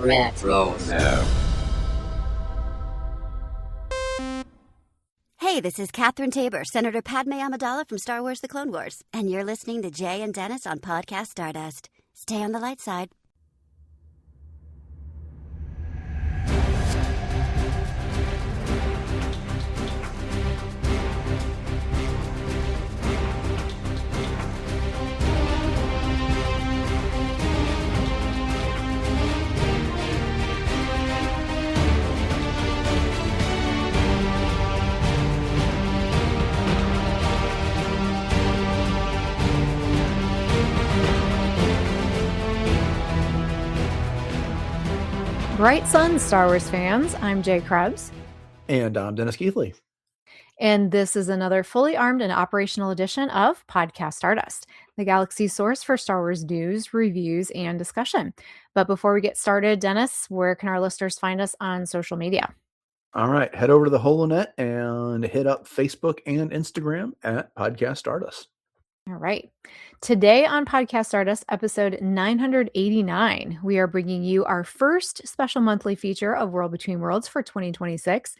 Retro. Hey, this is Catherine Tabor, Senator Padme Amidala from Star Wars The Clone Wars, and you're listening to Jay and Dennis on Podcast Stardust. Stay on the light side. Bright Sun Star Wars fans, I'm Jay Krebs. And I'm Dennis Keithley. And this is another fully armed and operational edition of Podcast Stardust, the galaxy's source for Star Wars news, reviews, and discussion. But before we get started, Dennis, where can our listeners find us on social media? All right, head over to the HoloNet and hit up Facebook and Instagram at Podcast Stardust. All right. Today on Podcast Stardust, episode 989, we are bringing you our first special monthly feature of World Between Worlds for 2026.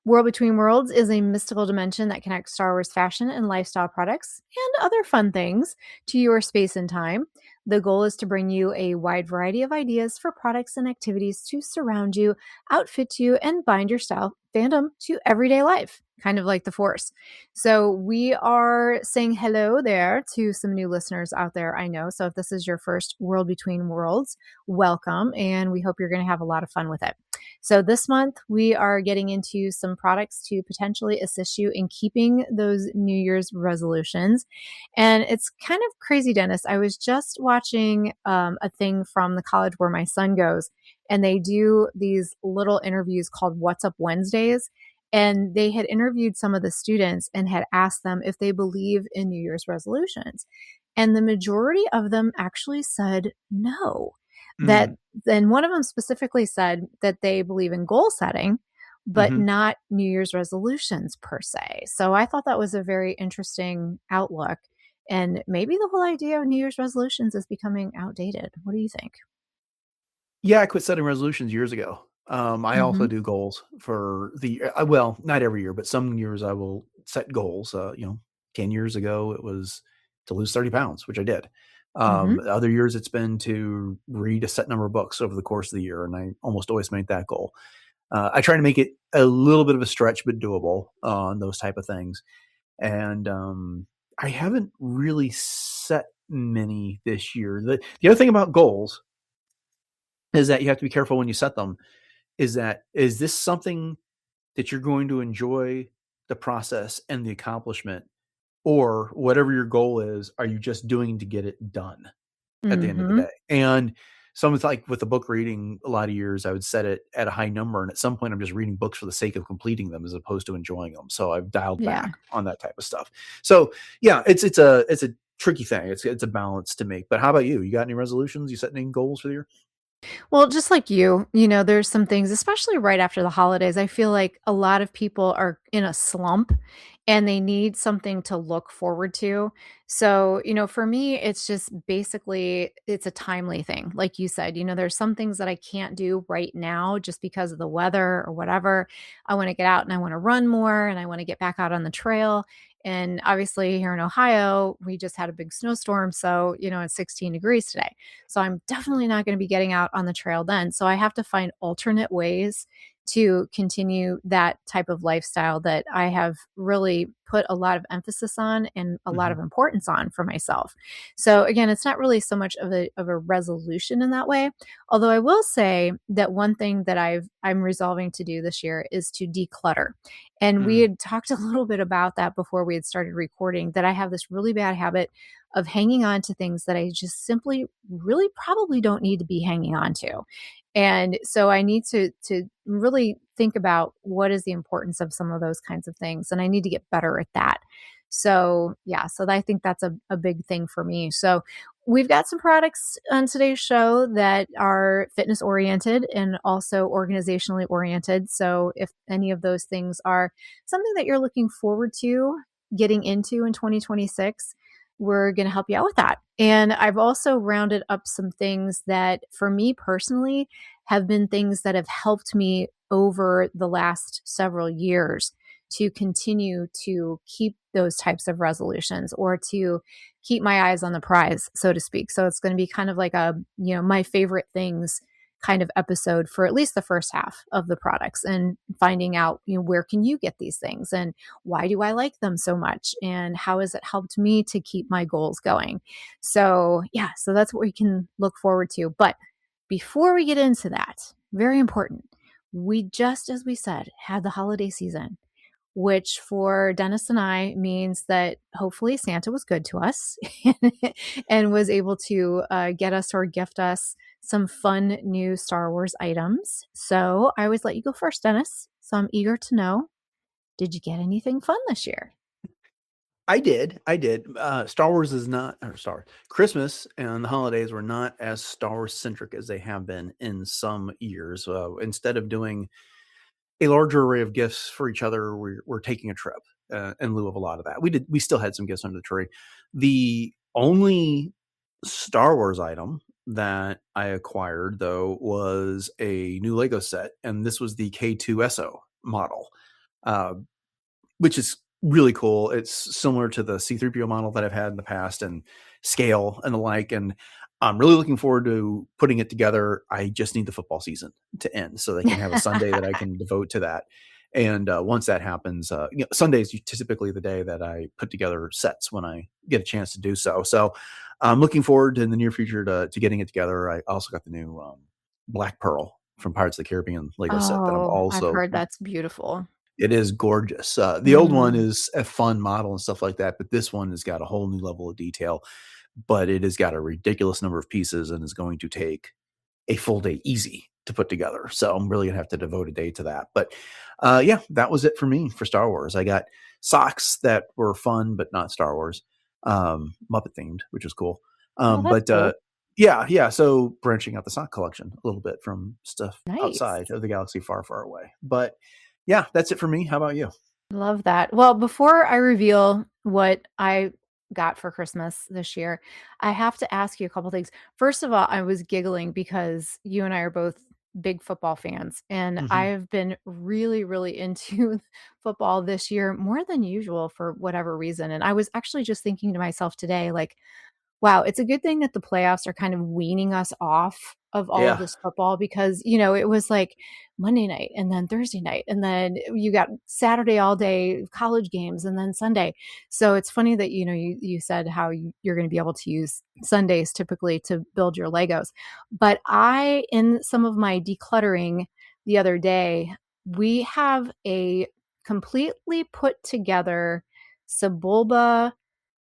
World Between Worlds is a mystical dimension that connects Star Wars fashion and lifestyle products and other fun things to your space and time. The goal is to bring you a wide variety of ideas for products and activities to surround you, outfit you, and bind your style fandom to everyday life, kind of like the Force. So we are saying hello there to some new listeners out there, I know. So if this is your first World Between Worlds, welcome, and we hope you're going to have a lot of fun with it. So this month, we are getting into some products to potentially assist you in keeping those New Year's resolutions. And it's kind of crazy, Dennis. I was just watching a thing from the college where my son goes, and they do these little interviews called What's Up Wednesdays. And they had interviewed some of the students and had asked them if they believe in New Year's resolutions. And the majority of them actually said no. Then one of them specifically said that they believe in goal setting, but not New Year's resolutions per se. So I thought that was a very interesting outlook. And maybe the whole idea of New Year's resolutions is becoming outdated. What do you think? Yeah, I quit setting resolutions years ago. I also do goals for the well, not every year, but some years I will set goals. 10 years ago it was to lose 30 pounds, which I did. Other years it's been to read a set number of books over the course of the year, and I almost always make that goal. I try to make it a little bit of a stretch, but doable on those type of things. And I haven't really set many this year. The other thing about goals is that you have to be careful when you set them. Is this something that you're going to enjoy the process and the accomplishment, or whatever your goal is, are you just doing to get it done at the end of the day? And it's like with the book reading, a lot of years I would set it at a high number, and at some point I'm just reading books for the sake of completing them as opposed to enjoying them. So I've dialed back on that type of stuff. So yeah, it's a tricky thing. It's a balance to make. But how about you? You got any resolutions? You set any goals for the year? Well, just like you, there's some things, especially right after the holidays, I feel like a lot of people are in a slump and they need something to look forward to. So, for me, it's just basically, it's a timely thing. Like you said, there's some things that I can't do right now just because of the weather or whatever. I want to get out and I want to run more and I want to get back out on the trail. And obviously here in Ohio, we just had a big snowstorm. So, it's 16 degrees today. So I'm definitely not going to be getting out on the trail then. So I have to find alternate ways to continue that type of lifestyle that I have really put a lot of emphasis on and a lot of importance on for myself. So again, it's not really so much of a resolution in that way. Although I will say that one thing that I'm resolving to do this year is to declutter. And we had talked a little bit about that before we had started recording, that I have this really bad habit of hanging on to things that I just simply really probably don't need to be hanging on to. And so I need to really think about what is the importance of some of those kinds of things. And I need to get better at that. So yeah, so I think that's a big thing for me. So we've got some products on today's show that are fitness oriented and also organizationally oriented. So if any of those things are something that you're looking forward to getting into in 2026, we're going to help you out with that. And I've also rounded up some things that for me personally have been things that have helped me over the last several years to continue to keep those types of resolutions or to keep my eyes on the prize, so to speak. So it's going to be kind of like a, my favorite things kind of episode for at least the first half of the products, and finding out, where can you get these things and why do I like them so much and how has it helped me to keep my goals going. So yeah, so that's what we can look forward to. But before we get into that, very important, we just, as we said, had the holiday season, which for Dennis and I means that hopefully Santa was good to us and was able to get us or gift us some fun new Star Wars items. So I always let you go first, Dennis. So I'm eager to know, did you get anything fun this year? I did. Star Wars is not, or Christmas and the holidays were not as Star Wars centric as they have been in some years. Instead of doing a larger array of gifts for each other, we're taking a trip in lieu of a lot of that. We still had some gifts under the tree. The only Star Wars item that I acquired, though, was a new Lego set, and this was the K-2SO model, which is really cool. It's similar to the C-3PO model that I've had in the past, and scale and the like, and I'm really looking forward to putting it together. I just need the football season to end so they can have a Sunday that I can devote to that. And once that happens, Sunday is typically the day that I put together sets when I get a chance to do so. So I'm looking forward to in the near future to getting it together. I also got the new Black Pearl from Pirates of the Caribbean Lego set that I'm also. I've heard that's beautiful. It is gorgeous. The old one is a fun model and stuff like that, but this one has got a whole new level of detail. But it has got a ridiculous number of pieces and is going to take a full day easy to put together. So I'm really gonna have to devote a day to that. But yeah, that was it for me for Star Wars. I got socks that were fun, but not Star Wars, Muppet themed, which was cool. Cool. Yeah. So branching out the sock collection a little bit from stuff outside Nice. of the galaxy far, far away. But yeah, that's it for me. How about you? Love that. Well, before I reveal what I got for Christmas this year, I have to ask you a couple things. First of all, I was giggling because you and I are both big football fans, and I Mhm. have been really, really into football this year more than usual for whatever reason. And I was actually just thinking to myself today, like, wow, it's a good thing that the playoffs are kind of weaning us off of all of Yeah. this football because, it was like Monday night and then Thursday night and then you got Saturday all day college games and then Sunday. So it's funny that, you said how you're going to be able to use Sundays typically to build your Legos. But in some of my decluttering the other day, we have a completely put together Sebulba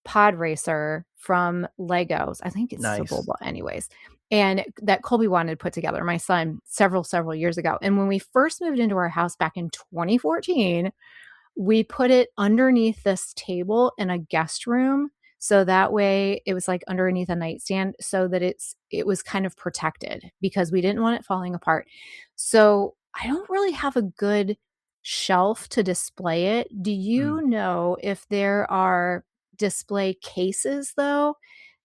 pod racer from Legos. I think it's Nice. Sebulba anyways. And that Colby wanted to put together, my son, several years ago. And when we first moved into our house back in 2014, we put it underneath this table in a guest room. So that way it was like underneath a nightstand so that it was kind of protected because we didn't want it falling apart. So I don't really have a good shelf to display it. Do you know if there are display cases though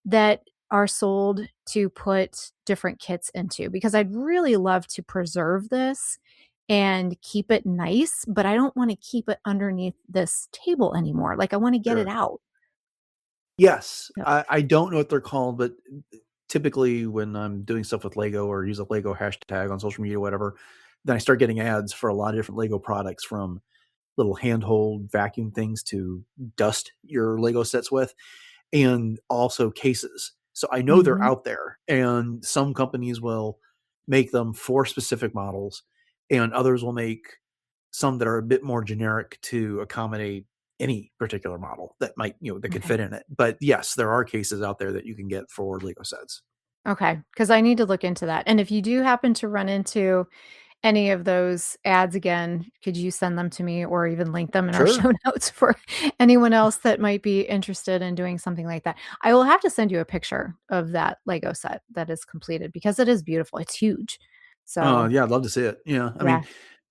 that are sold to put different kits into? Because I'd really love to preserve this and keep it nice, but I don't want to keep it underneath this table anymore. Like I want to get it Sure. out. Yes. Yep. I don't know what they're called, but typically when I'm doing stuff with Lego or use a Lego hashtag on social media, whatever, then I start getting ads for a lot of different Lego products, from little handhold vacuum things to dust your Lego sets with, and also cases. So I know they're Mhm. out there, and some companies will make them for specific models, and others will make some that are a bit more generic to accommodate any particular model that might, that could Okay. fit in it. But yes, there are cases out there that you can get for Lego sets. Okay. Because I need to look into that. And if you do happen to run into any of those ads again, could you send them to me or even link them in our Sure. show notes for anyone else that might be interested in doing something like that? I will have to send you a picture of that Lego set that is completed because it is beautiful. It's huge. So, Yeah, I'd love to see it. Yeah. I mean, yeah.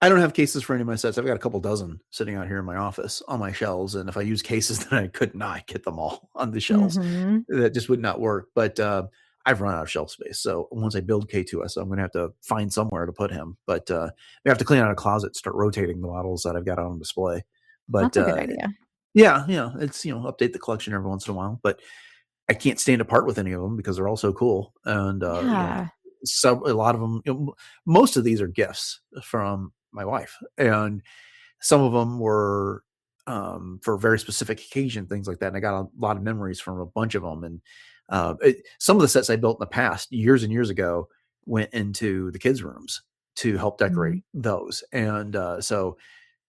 I don't have cases for any of my sets. I've got a couple dozen sitting out here in my office on my shelves. And if I use cases, then I could not get them all on the shelves. Mhm. That just would not work. But I've run out of shelf space. So once I build K-2SO, I'm going to have to find somewhere to put him. But we have to clean out a closet, start rotating the models that I've got on display. But That's a good idea. yeah, it's update the collection every once in a while. But I can't stand apart with any of them because they're all so cool. And so a lot of them, most of these are gifts from my wife, and some of them were for a very specific occasion, things like that. And I got a lot of memories from a bunch of them. And some of the sets I built in the past, years and years ago, went into the kids' rooms to help decorate those. And so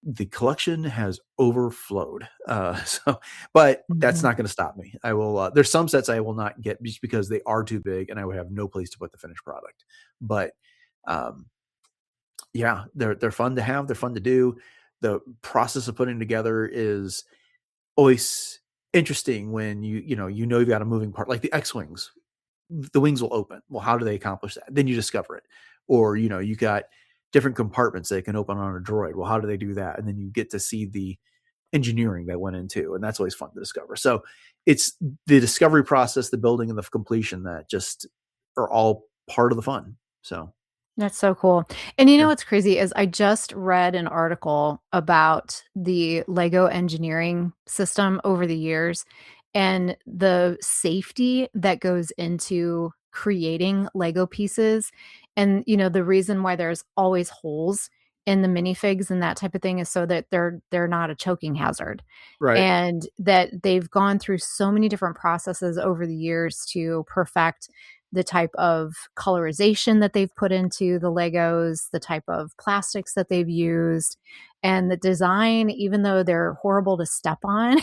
the collection has overflowed. But that's not going to stop me. I will. There's some sets I will not get just because they are too big, and I would have no place to put the finished product. But yeah, they're fun to have. They're fun to do. The process of putting together is always interesting when you've got a moving part, like the X-Wings. The wings will open. Well, how do they accomplish that? Then you discover it. Or, you got different compartments they can open on a droid. Well, how do they do that? And then you get to see the engineering that went into, and that's always fun to discover. So it's the discovery process, the building, and the completion that just are all part of the fun. So that's so cool. And what's crazy is I just read an article about the Lego engineering system over the years and the safety that goes into creating Lego pieces. And, the reason why there's always holes in the minifigs and that type of thing is so that they're not a choking hazard. Right. And that they've gone through so many different processes over the years to perfect the type of colorization that they've put into the Legos, the type of plastics that they've used, and the design, even though they're horrible to step on,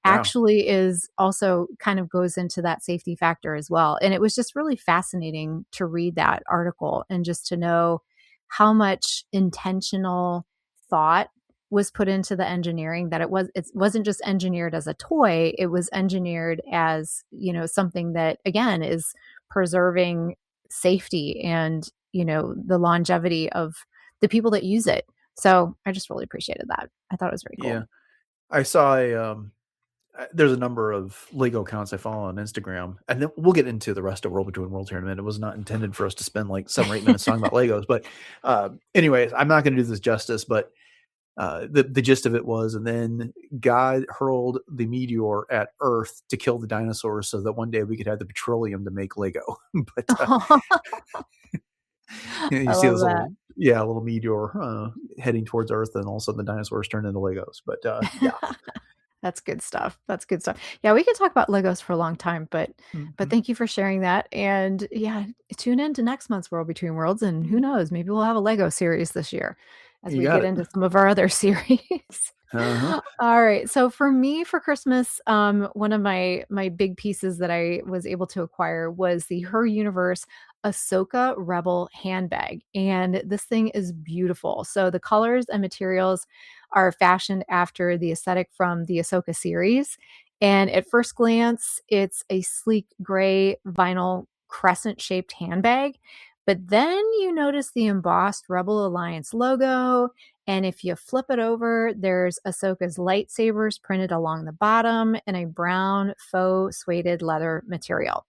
actually is also kind of goes into that safety factor as well. And it was just really fascinating to read that article and just to know how much intentional thought was put into the engineering, that it wasn't just engineered as a toy, it was engineered as, something that again is preserving safety and, the longevity of the people that use it. So I just really appreciated that. I thought it was very cool. Yeah. I saw there's a number of Lego accounts I follow on Instagram, and then we'll get into the rest of World Between Worlds here in a minute. It was not intended for us to spend like 7 or 8 minutes talking about Legos, but anyways, I'm not going to do this justice, but the gist of it was, and then God hurled the meteor at Earth to kill the dinosaurs so that one day we could have the petroleum to make Lego. But you see this little meteor heading towards Earth, and all of a sudden the dinosaurs turn into Legos. But yeah. That's good stuff. Yeah, we could talk about Legos for a long time, but thank you for sharing that. And yeah, tune in to next month's World Between Worlds, and who knows, maybe we'll have a Lego series this year as we get into some of our other series. All right. So for me, for Christmas, one of my big pieces that I was able to acquire was the Her Universe Ahsoka Rebel handbag. And this thing is beautiful. So the colors and materials are fashioned after the aesthetic from the Ahsoka series. And at first glance, it's a sleek gray vinyl crescent-shaped handbag. But then you notice the embossed Rebel Alliance logo. And if you flip it over, there's Ahsoka's lightsabers printed along the bottom in a brown faux suede leather material.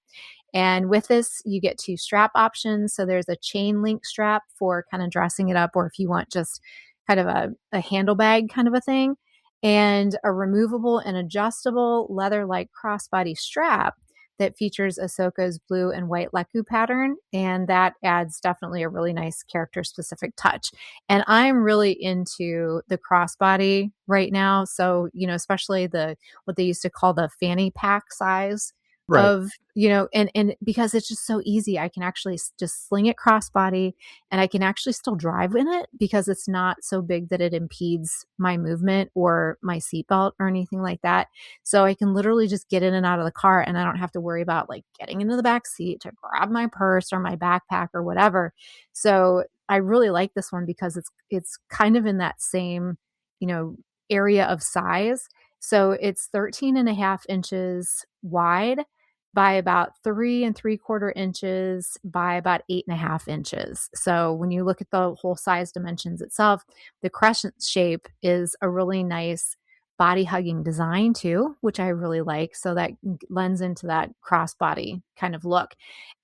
And with this, you get 2 strap options. So there's a chain link strap for kind of dressing it up, or if you want just kind of a handle bag kind of a thing, and a removable and adjustable leather-like crossbody strap that features Ahsoka's blue and white Leku pattern, and that adds definitely a really nice character-specific touch. And I'm really into the crossbody right now, so especially what they used to call the fanny pack size of and because it's just so easy, I can actually just sling it crossbody, and I can actually still drive in it because it's not so big that it impedes my movement or my seatbelt or anything like that. So I can literally just get in and out of the car, and I don't have to worry about like getting into the back seat to grab my purse or my backpack or whatever. So I really like this one because it's kind of in that same area of size. So it's 13.5 inches wide by about 3 3/4 inches by about 8.5 inches. So when you look at the whole size dimensions itself, the crescent shape is a really nice body hugging design too, which I really like. So that lends into that crossbody kind of look.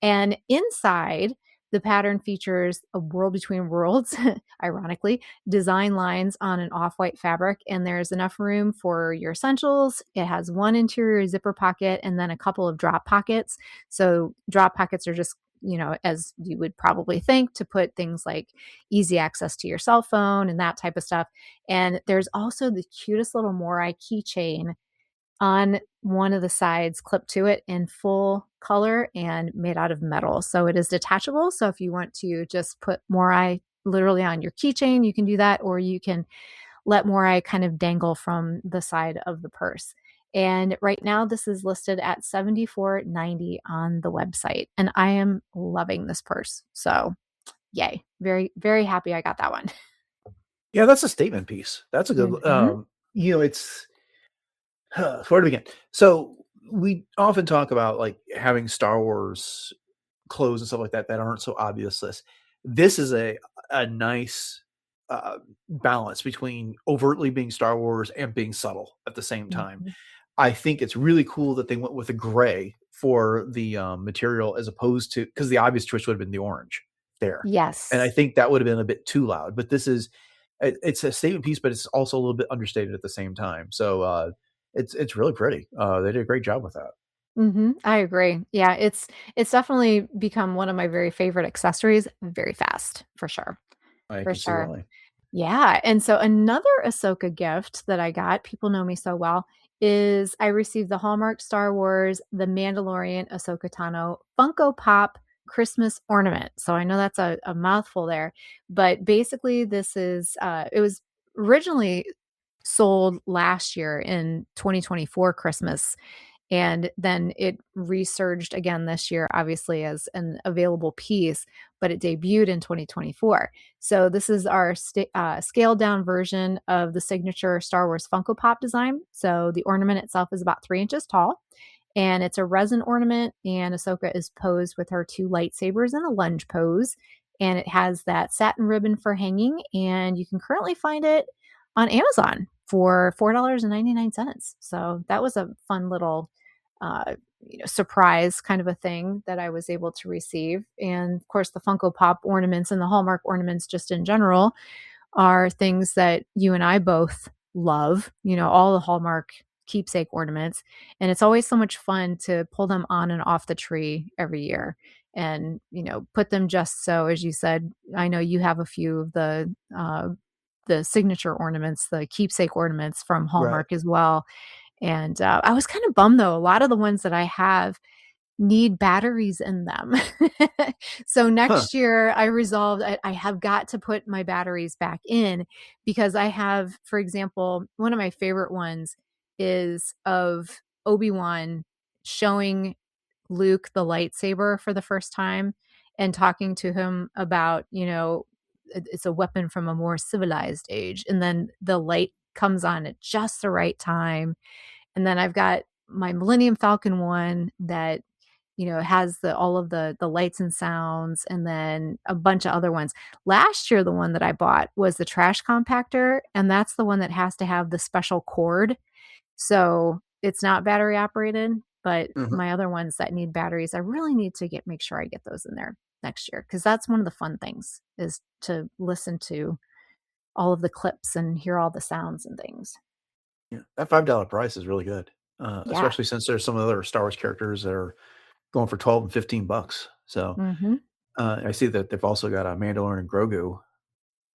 And inside, the pattern features a world between worlds, ironically, design lines on an off-white fabric, and there's enough room for your essentials. It has one interior zipper pocket and then a couple of drop pockets. So drop pockets are just, as you would probably think, to put things like easy access to your cell phone and that type of stuff. And there's also the cutest little Morai keychain on one of the sides clipped to it in full color and made out of metal. So it is detachable. So if you want to just put Morai literally on your keychain, you can do that, or you can let Morai kind of dangle from the side of the purse. And right now this is listed at $74.90 on the website. And I am loving this purse. So yay. Very, very happy I got that one. Yeah, that's a statement piece. That's a good, Mhm. it's, where to begin? So we often talk about like having Star Wars clothes and stuff like that aren't so obvious. This is a nice balance between overtly being Star Wars and being subtle at the same time. Mhm. I think it's really cool that they went with a gray for the material as opposed to, because the obvious choice would have been the orange there. And I Yes. think that would have been a bit too loud, but this is, it's a statement piece, but it's also a little bit understated at the same time. So it's really pretty. They did a great job with that. I agree. Yeah, it's definitely become one of my very favorite accessories very fast, for sure. I For can see sure. why. Yeah, and so another Ahsoka gift that I got, people know me so well, is I received the Hallmark Star Wars, The Mandalorian Ahsoka Tano Funko Pop Christmas ornament. So I know that's a mouthful there, but basically this is it was originally sold last year in 2024 Christmas, and then it resurged again this year, obviously, as an available piece, but it debuted in 2024. So, this is our scaled down version of the signature Star Wars Funko Pop design. So, the ornament itself is about 3 inches tall, and it's a resin ornament. And Ahsoka is posed with her two lightsabers in a lunge pose. And it has that satin ribbon for hanging. And you can currently find it on Amazon for $4.99. So, that was a fun little surprise kind of a thing that I was able to receive. And of course, the Funko Pop ornaments and the Hallmark ornaments, just in general, are things that you and I both love, all the Hallmark keepsake ornaments. And it's always so much fun to pull them on and off the tree every year and, put them just so, as you said, I know you have a few of the signature ornaments, the keepsake ornaments from Right. Hallmark as well. And, I was kind of bummed though, a lot of the ones that I have need batteries in them. So Huh. next year I resolved I have got to put my batteries back in because I have, for example, one of my favorite ones is of Obi-Wan showing Luke the lightsaber for the first time and talking to him about, it's a weapon from a more civilized age. And then the light comes on at just the right time, and then I've got my Millennium Falcon one that, has all of the lights and sounds, and then a bunch of other ones. Last year, the one that I bought was the trash compactor, and that's the one that has to have the special cord. So it's not battery operated, but Mhm. my other ones that need batteries, I really need to make sure I get those in there next year, because that's one of the fun things is to listen to all of the clips and hear all the sounds and things. Yeah, that $5 price is really good, Yeah. especially since there's some other Star Wars characters that are going for 12 and $15. So Mhm. I see that they've also got a Mandalorian and Grogu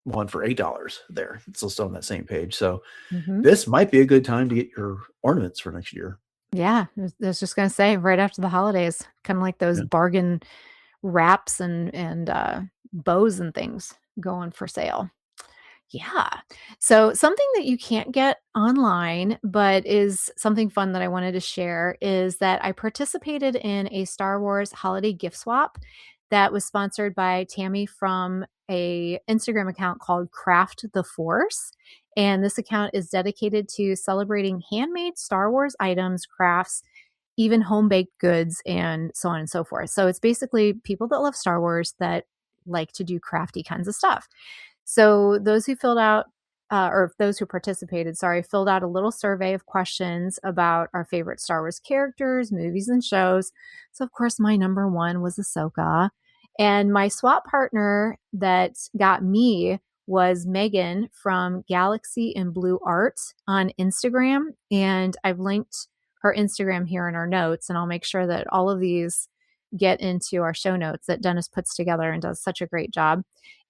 one for $8 there. It's still on that same page. So Mhm. this might be a good time to get your ornaments for next year. Yeah, I was just gonna say right after the holidays, kinda like those Yeah. bargain wraps and bows and things going for sale. Yeah. So something that you can't get online, but is something fun that I wanted to share is that I participated in a Star Wars holiday gift swap that was sponsored by Tammy from a Instagram account called Craft The Force. And this account is dedicated to celebrating handmade Star Wars items, crafts, even home baked goods, and so on and so forth. So it's basically people that love Star Wars that like to do crafty kinds of stuff. So those who filled out or those who participated, sorry, filled out a little survey of questions about our favorite Star Wars characters, movies, and shows. So, of course, my number one was Ahsoka. And my swap partner that got me was Megan from Galaxy and Blue Art on Instagram. And I've linked her Instagram here in our notes, and I'll make sure that all of these get into our show notes that Dennis puts together and does such a great job.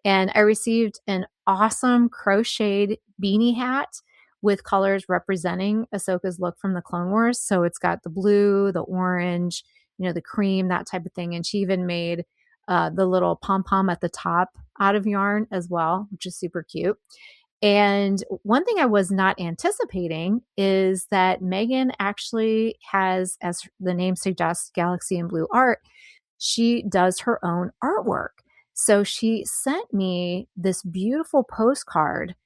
And I received an awesome crocheted beanie hat with colors representing Ahsoka's look from the Clone Wars. So it's got the blue, the orange, the cream, that type of thing. And she even made the little pom-pom at the top out of yarn as well, which is super cute. And one thing I was not anticipating is that Megan actually has, as the name suggests, Galaxy and Blue Art. She does her own artwork. So she sent me this beautiful postcard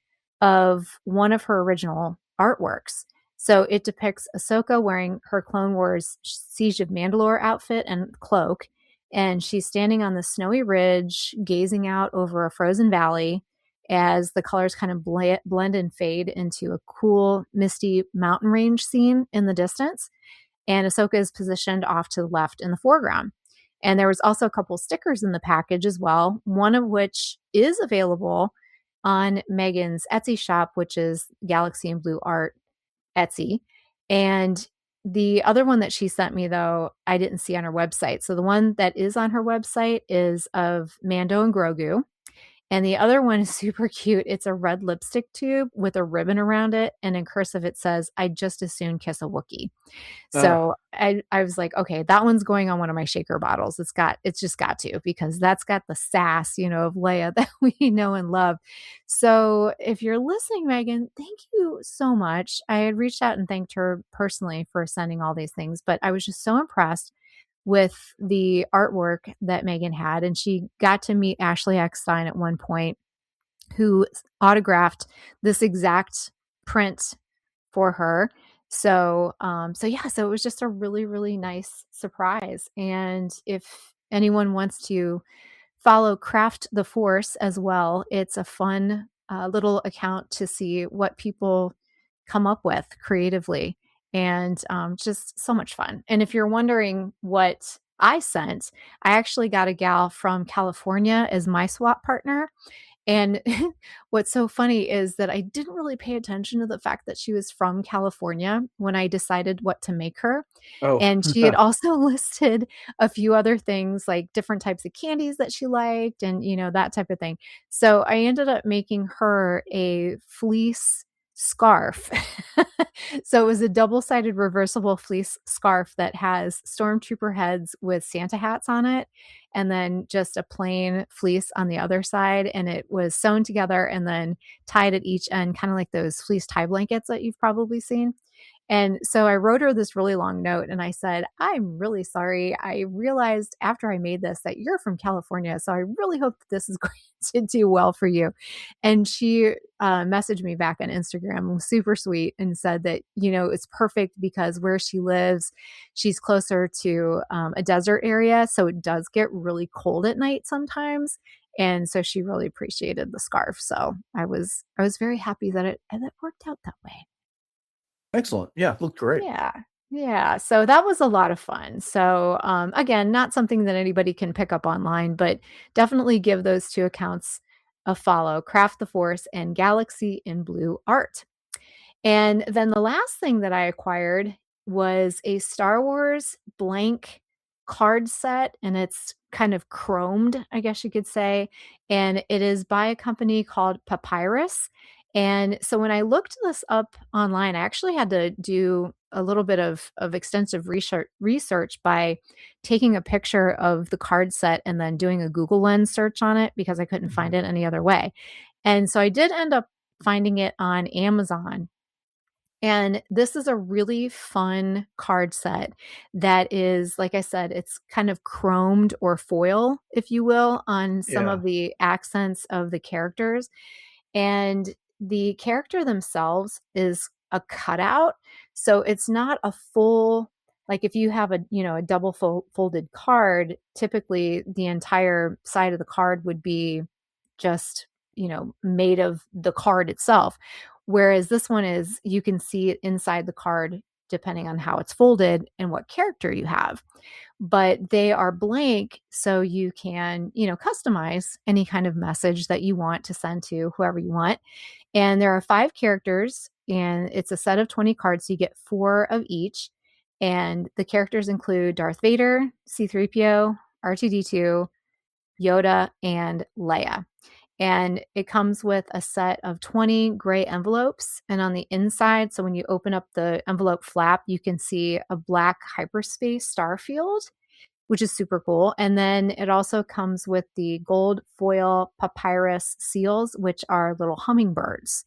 of one of her original artworks. So it depicts Ahsoka wearing her Clone Wars Siege of Mandalore outfit and cloak. And she's standing on the snowy ridge, gazing out over a frozen valley as the colors kind of blend and fade into a cool, misty mountain range scene in the distance. And Ahsoka is positioned off to the left in the foreground. And there was also a couple stickers in the package as well, one of which is available on Megan's Etsy shop, which is Galaxy and Blue Art Etsy. And the other one that she sent me, though, I didn't see on her website. So the one that is on her website is of Mando and Grogu. And the other one is super cute. It's a red lipstick tube with a ribbon around it. And in cursive, it says, "I'd just as soon kiss a Wookiee." So I was like, okay, that one's going on one of my shaker bottles. It's just got to, because that's got the sass, of Leia that we know and love. So if you're listening, Megan, thank you so much. I had reached out and thanked her personally for sending all these things, but I was just so impressed with the artwork that Megan had. And she got to meet Ashley Eckstein at one point, who autographed this exact print for her. So it was just a really, really nice surprise. And if anyone wants to follow Craft The Force as well, it's a fun little account to see what people come up with creatively, and just so much fun. And if you're wondering what I sent, I actually got a gal from California as my swap partner. And what's so funny is that I didn't really pay attention to the fact that she was from California when I decided what to make her. Oh, And she had also listed a few other things, like different types of candies that she liked and, that type of thing. So I ended up making her a fleece scarf. So it was a double-sided reversible fleece scarf that has stormtrooper heads with Santa hats on it, and then just a plain fleece on the other side. And it was sewn together and then tied at each end, kind of like those fleece tie blankets that you've probably seen. And so I wrote her this really long note and I said, "I'm really sorry. I realized after I made this that you're from California. So I really hope that this is going to do well for you." And she messaged me back on Instagram, super sweet, and said that, it's perfect because where she lives, she's closer to a desert area. So it does get really cold at night sometimes. And so she really appreciated the scarf. So I was very happy that it worked out that way. excellent. Yeah, looked great. Yeah. Yeah. So that was a lot of fun. So, again, not something that anybody can pick up online, but definitely give those two accounts a follow: Craft the Force and Galaxy in Blue Art. And then the last thing that I acquired was a Star Wars blank card set, and it's kind of chromed, I guess you could say. And it is by a company called Papayrus. And so when I looked this up online, I actually had to do a little bit of extensive research by taking a picture of the card set and then doing a Google Lens search on it because I couldn't find it any other way. And so I did end up finding it on Amazon. And this is a really fun card set that is, like I said, it's kind of chromed or foil, if you will, on some Yeah. of the accents of the characters. And the character themselves is a cutout. So it's not a full, like if you have a double folded card, typically the entire side of the card would be just made of the card itself. Whereas this one is, you can see it inside the card depending on how it's folded and what character you have. But they are blank, so you can, customize any kind of message that you want to send to whoever you want. And there are 5 characters, and it's a set of 20 cards, so you get 4 of each. And the characters include Darth Vader, C-3PO, R2-D2, Yoda, and Leia. And it comes with a set of 20 gray envelopes. And on the inside, so when you open up the envelope flap, you can see a black hyperspace star field, which is super cool. And then it also comes with the gold foil papyrus seals, which are little hummingbirds.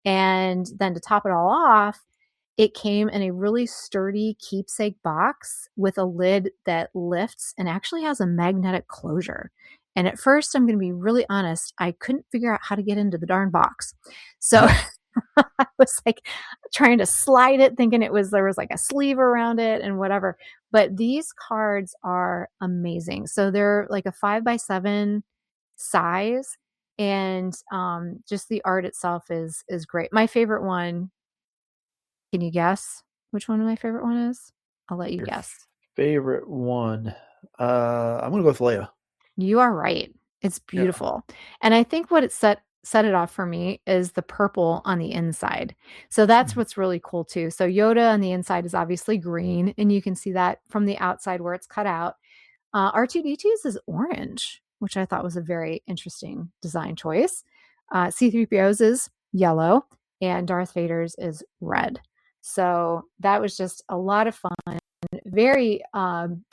And then to top it all off, it came in a really sturdy keepsake box with a lid that lifts and actually has a magnetic closure. And at first, I'm going to be really honest, I couldn't figure out how to get into the darn box. So I was like trying to slide it, thinking there was like a sleeve around it and whatever. But these cards are amazing. So they're like a 5x7 size, and just the art itself is great. My favorite one. Can you guess which one my favorite one is? I'll let you guess. Favorite one. I'm gonna go with Leia. You are right. It's beautiful. Yeah. And I think what it set it off for me is the purple on the inside. So that's what's really cool too. So Yoda on the inside is obviously green, and you can see that from the outside where it's cut out. R2-D2's is orange, which I thought was a very interesting design choice. C-3PO's is yellow, and Darth Vader's is red. So that was just a lot of fun. Very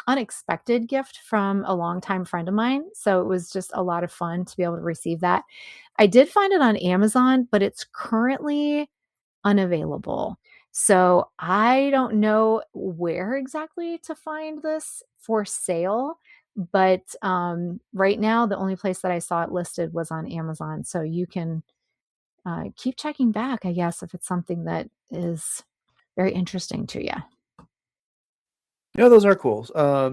unexpected gift from a longtime friend of mine. So it was just a lot of fun to be able to receive that. I did find it on Amazon, but it's currently unavailable. So I don't know where exactly to find this for sale. But right now, the only place that I saw it listed was on Amazon. So you can keep checking back, I guess, if it's something that is very interesting to you. Yeah, those are cool. A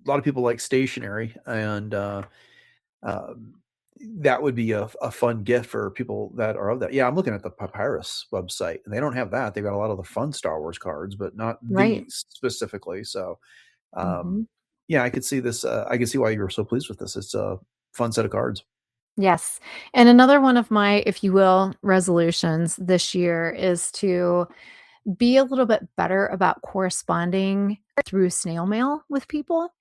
lot of people like stationery, and that would be a fun gift for people that are of that. Yeah, I'm looking at the Papayrus website, and they don't have that. They've got a lot of the fun Star Wars cards, but not these specifically. So, yeah, I could see this. I could see why you were so pleased with this. It's a fun set of cards. Yes. And another one of my, if you will, resolutions this year is to be a little bit better about corresponding through snail mail with people.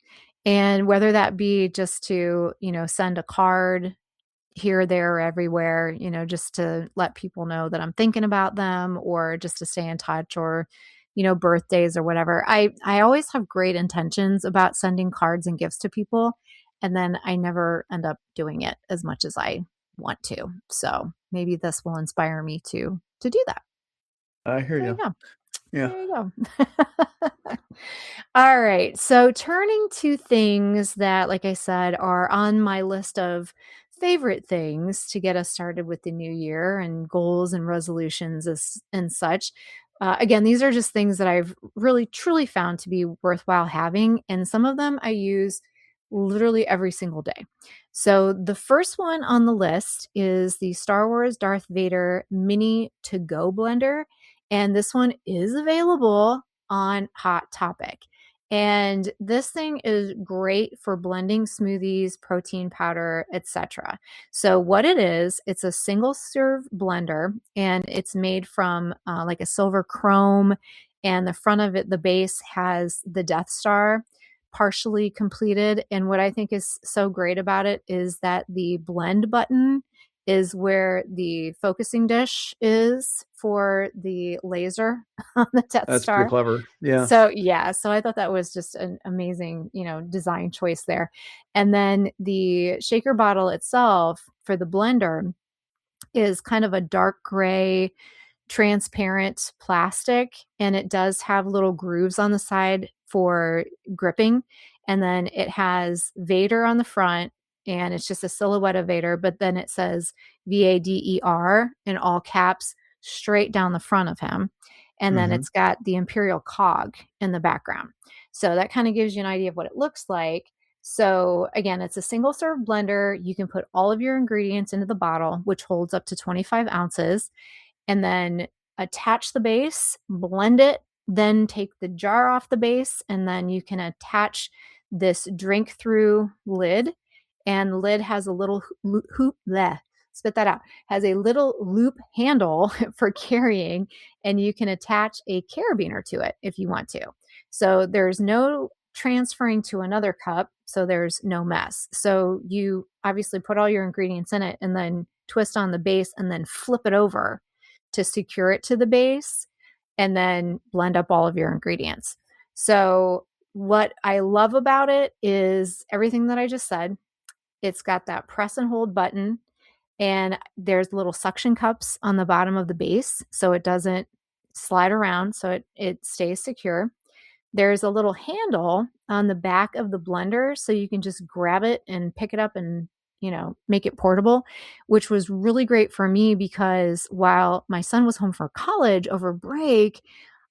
And whether that be just to, send a card here, there, or everywhere, just to let people know that I'm thinking about them, or just to stay in touch, or, birthdays or whatever. I always have great intentions about sending cards and gifts to people. And then I never end up doing it as much as I want to. So maybe this will inspire me to do that. I hear you. Yeah. There you go. All right. So turning to things that, like I said, are on my list of favorite things to get us started with the new year and goals and resolutions and such. Again, these are just things that I've really, truly found to be worthwhile having. And some of them I use literally every single day. So the first one on the list is the Star Wars Darth Vader Mini To-Go Blender. And this one is available on Hot Topic. And this thing is great for blending smoothies, protein powder, etc. So what it is, it's a single serve blender, and it's made from like a silver chrome, and the front of it, the base, has the Death Star partially completed. And what I think is so great about it is that the blend button is where the focusing dish is for the laser on the Death Star. That's pretty clever. Yeah. So I thought that was just an amazing, design choice there. And then the shaker bottle itself for the blender is kind of a dark gray, transparent plastic, and it does have little grooves on the side for gripping. And then it has Vader on the front, and it's just a silhouette of Vader, but then it says VADER in all caps straight down the front of him. And then it's got the Imperial cog in the background. So that kind of gives you an idea of what it looks like. So again, it's a single serve blender. You can put all of your ingredients into the bottle, which holds up to 25 ounces, and then attach the base, blend it, then take the jar off the base, and then you can attach this drink through lid. And the lid has a little spit that out, has a little loop handle for carrying, and you can attach a carabiner to it if you want to. So there's no transferring to another cup, so there's no mess. So you obviously put all your ingredients in it and then twist on the base and then flip it over to secure it to the base, and then blend up all of your ingredients. So what I love about it is everything that I just said. It's got that press and hold button, and there's little suction cups on the bottom of the base so it doesn't slide around, so it stays secure. There's a little handle on the back of the blender so you can just grab it and pick it up and, make it portable, which was really great for me because while my son was home for college over break,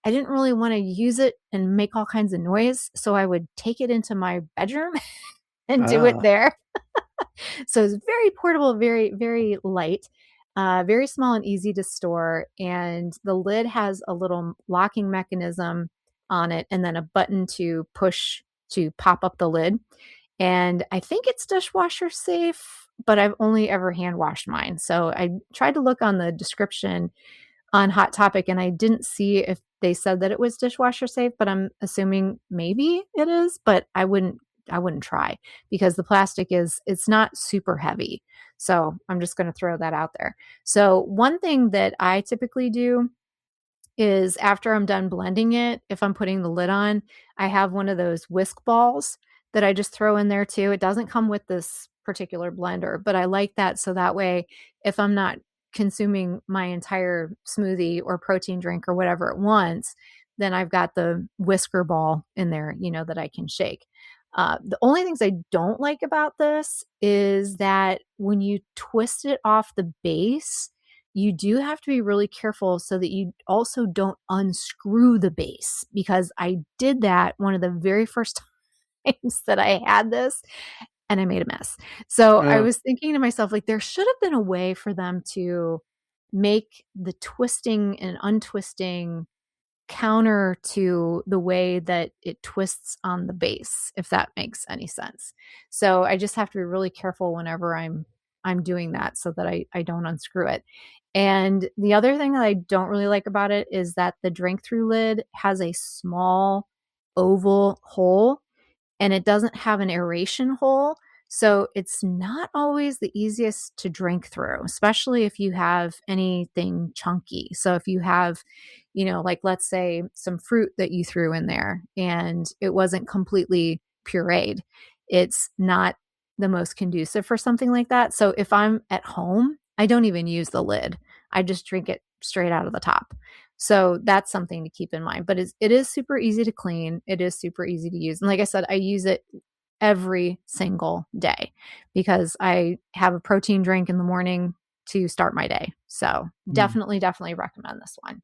I didn't really want to use it and make all kinds of noise. So I would take it into my bedroom and do it there. So it's very portable, very, very light, very small and easy to store. And the lid has a little locking mechanism on it and then a button to push to pop up the lid. And I think it's dishwasher safe, but I've only ever hand washed mine. So I tried to look on the description on Hot Topic and I didn't see if they said that it was dishwasher safe, but I'm assuming maybe it is, but I wouldn't try because the plastic it's not super heavy. So I'm just going to throw that out there. So one thing that I typically do is after I'm done blending it, if I'm putting the lid on, I have one of those whisk balls that I just throw in there too. It doesn't come with this particular blender, but I like that. So that way, if I'm not consuming my entire smoothie or protein drink or whatever at once, then I've got the whisker ball in there, that I can shake. The only things I don't like about this is that when you twist it off the base, you do have to be really careful so that you also don't unscrew the base, because I did that one of the very first times that I had this and I made a mess. So I was thinking to myself, like, there should have been a way for them to make the twisting and untwisting counter to the way that it twists on the base, if that makes any sense. So I just have to be really careful whenever I'm doing that so that I don't unscrew it. And the other thing that I don't really like about it is that the drink through lid has a small oval hole and it doesn't have an aeration hole. So it's not always the easiest to drink through, especially if you have anything chunky. So if you have, like let's say some fruit that you threw in there and it wasn't completely pureed, it's not the most conducive for something like that. So if I'm at home, I don't even use the lid. I just drink it straight out of the top. So that's something to keep in mind. But it is super easy to clean. It is super easy to use. And like I said, I use it every single day because I have a protein drink in the morning to start my day. So definitely recommend this one.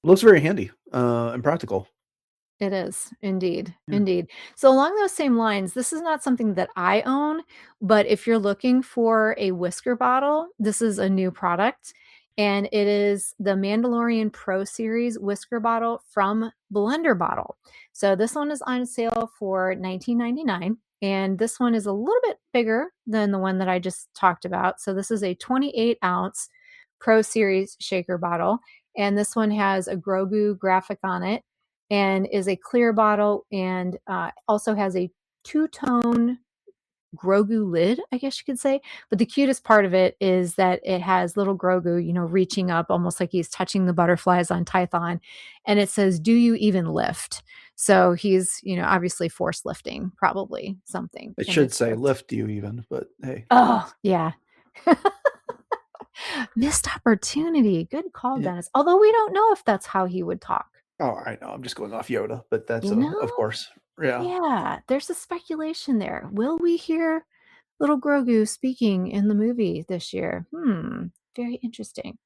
Looks very handy and practical. It is indeed. Indeed. So along those same lines, this is not something that I own, but if you're looking for a whisker bottle, this is a new product. And it is the Mandalorian Pro-Series Whisker Bottle from Blender Bottle. So this one is on sale for $19.99. And this one is a little bit bigger than the one that I just talked about. So this is a 28-ounce Pro-Series shaker bottle. And this one has a Grogu graphic on it and is a clear bottle and also has a two-tone Grogu lid, I guess you could say. But the cutest part of it is that it has little Grogu, reaching up almost like he's touching the butterflies on Tython. And it says, "Do you even lift?" So he's, obviously force lifting, probably something. It should say lift you even, but hey. Oh, yeah. Missed opportunity. Good call, Dennis. Although we don't know if that's how he would talk. Oh, I know. I'm just going off Yoda, but that's of course. Yeah. Yeah. There's a speculation there. Will we hear little Grogu speaking in the movie this year? Very interesting.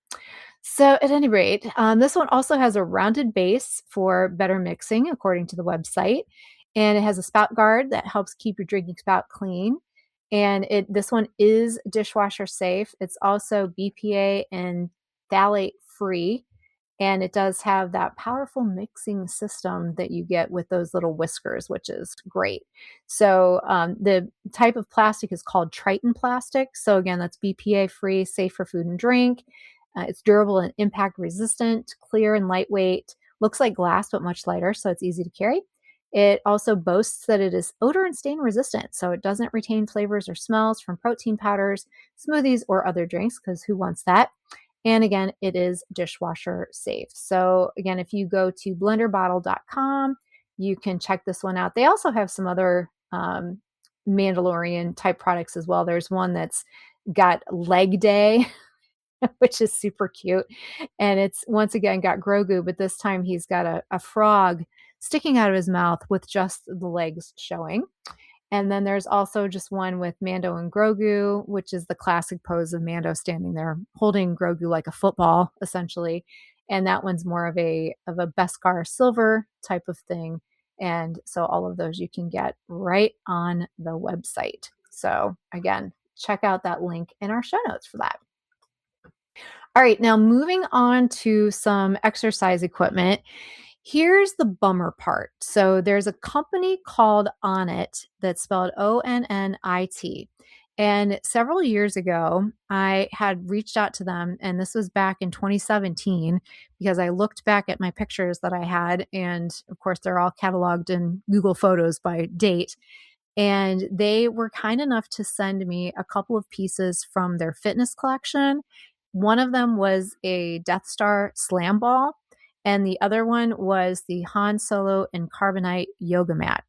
So at any rate, this one also has a rounded base for better mixing, according to the website. and it has a spout guard that helps keep your drinking spout clean. And this one is dishwasher safe. It's also BPA and phthalate free. And it does have that powerful mixing system that you get with those little whiskers, which is great. So the type of plastic is called Triton plastic. So again, that's BPA free, safe for food and drink. It's durable and impact resistant, clear and lightweight, looks like glass, but much lighter. So it's easy to carry. It also boasts that it is odor and stain resistant. So it doesn't retain flavors or smells from protein powders, smoothies, or other drinks, because who wants that? And again, it is dishwasher safe. So again, if you go to blenderbottle.com, you can check this one out. They also have some other Mandalorian type products as well. There's one that's got leg day, which is super cute. And it's once again got Grogu, but this time he's got a frog sticking out of his mouth with just the legs showing. And then there's also just one with Mando and Grogu, which is the classic pose of Mando standing there holding Grogu like a football, essentially. And that one's more of a Beskar silver type of thing. And so all of those you can get right on the website. So again, check out that link in our show notes for that. All right, now moving on to some exercise equipment. Here's the bummer part. So there's a company called Onnit that's spelled Onnit. And several years ago, I had reached out to them, and this was back in 2017, because I looked back at my pictures that I had. And of course, they're all cataloged in Google Photos by date. And they were kind enough to send me a couple of pieces from their fitness collection. One of them was a Death Star slam ball, and the other one was the Han Solo and Carbonite Yoga Mat.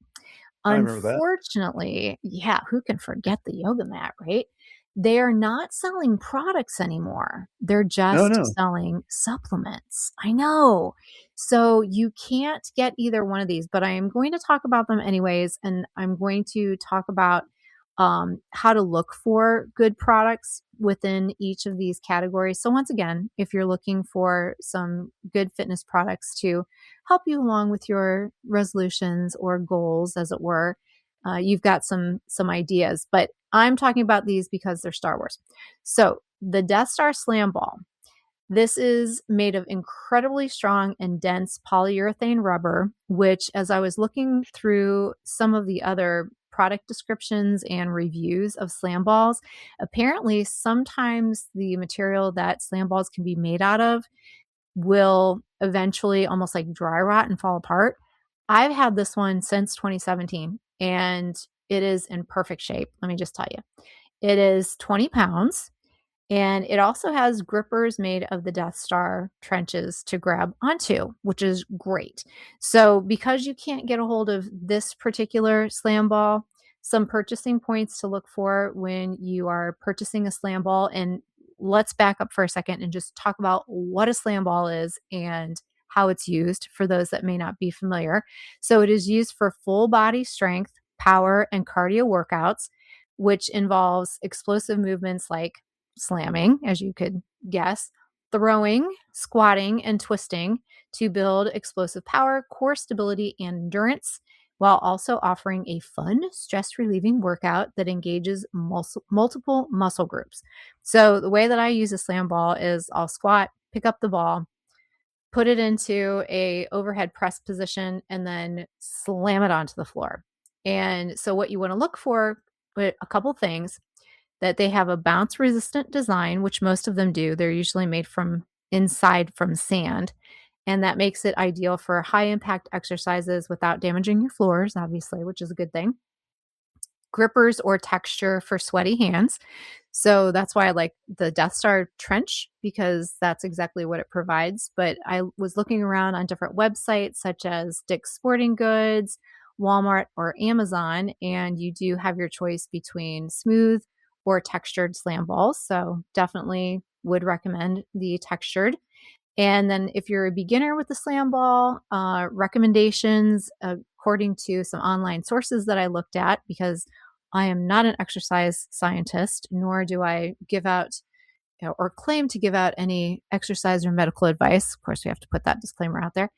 I remember that. Unfortunately, yeah, who can forget the yoga mat, right? They are not selling products anymore. They're just selling supplements. I know. So you can't get either one of these, but I am going to talk about them anyways. And I'm going to talk about how to look for good products within each of these categories. So once again, if you're looking for some good fitness products to help you along with your resolutions or goals, as it were, you've got some ideas. But I'm talking about these because they're Star Wars. So the Death Star Slam Ball. This is made of incredibly strong and dense polyurethane rubber, which, as I was looking through some of the other product descriptions and reviews of slam balls, apparently sometimes the material that slam balls can be made out of will eventually almost like dry rot and fall apart. I've had this one since 2017 and it is in perfect shape. Let me just tell you, it is 20 pounds. And it also has grippers made of the Death Star trenches to grab onto, which is great. So because you can't get a hold of this particular slam ball, some purchasing points to look for when you are purchasing a slam ball. And let's back up for a second and just talk about what a slam ball is and how it's used for those that may not be familiar. So it is used for full body strength, power, and cardio workouts, which involves explosive movements like slamming, as you could guess, throwing, squatting, and twisting to build explosive power, core stability, and endurance, while also offering a fun, stress-relieving workout that engages multiple muscle groups. So the way that I use a slam ball is I'll squat, pick up the ball, put it into a overhead press position, and then slam it onto the floor. And so what you want to look for, a couple things, that they have a bounce resistant design, which most of them do. They're usually made from inside from sand. And that makes it ideal for high impact exercises without damaging your floors, obviously, which is a good thing. Grippers or texture for sweaty hands. So that's why I like the Death Star trench, because that's exactly what it provides. But I was looking around on different websites such as Dick's Sporting Goods, Walmart, or Amazon, and you do have your choice between smooth or textured slam balls. So definitely would recommend the textured. And then if you're a beginner with the slam ball, recommendations according to some online sources that I looked at, because I am not an exercise scientist, nor do I give out or claim to give out any exercise or medical advice. Of course, we have to put that disclaimer out there.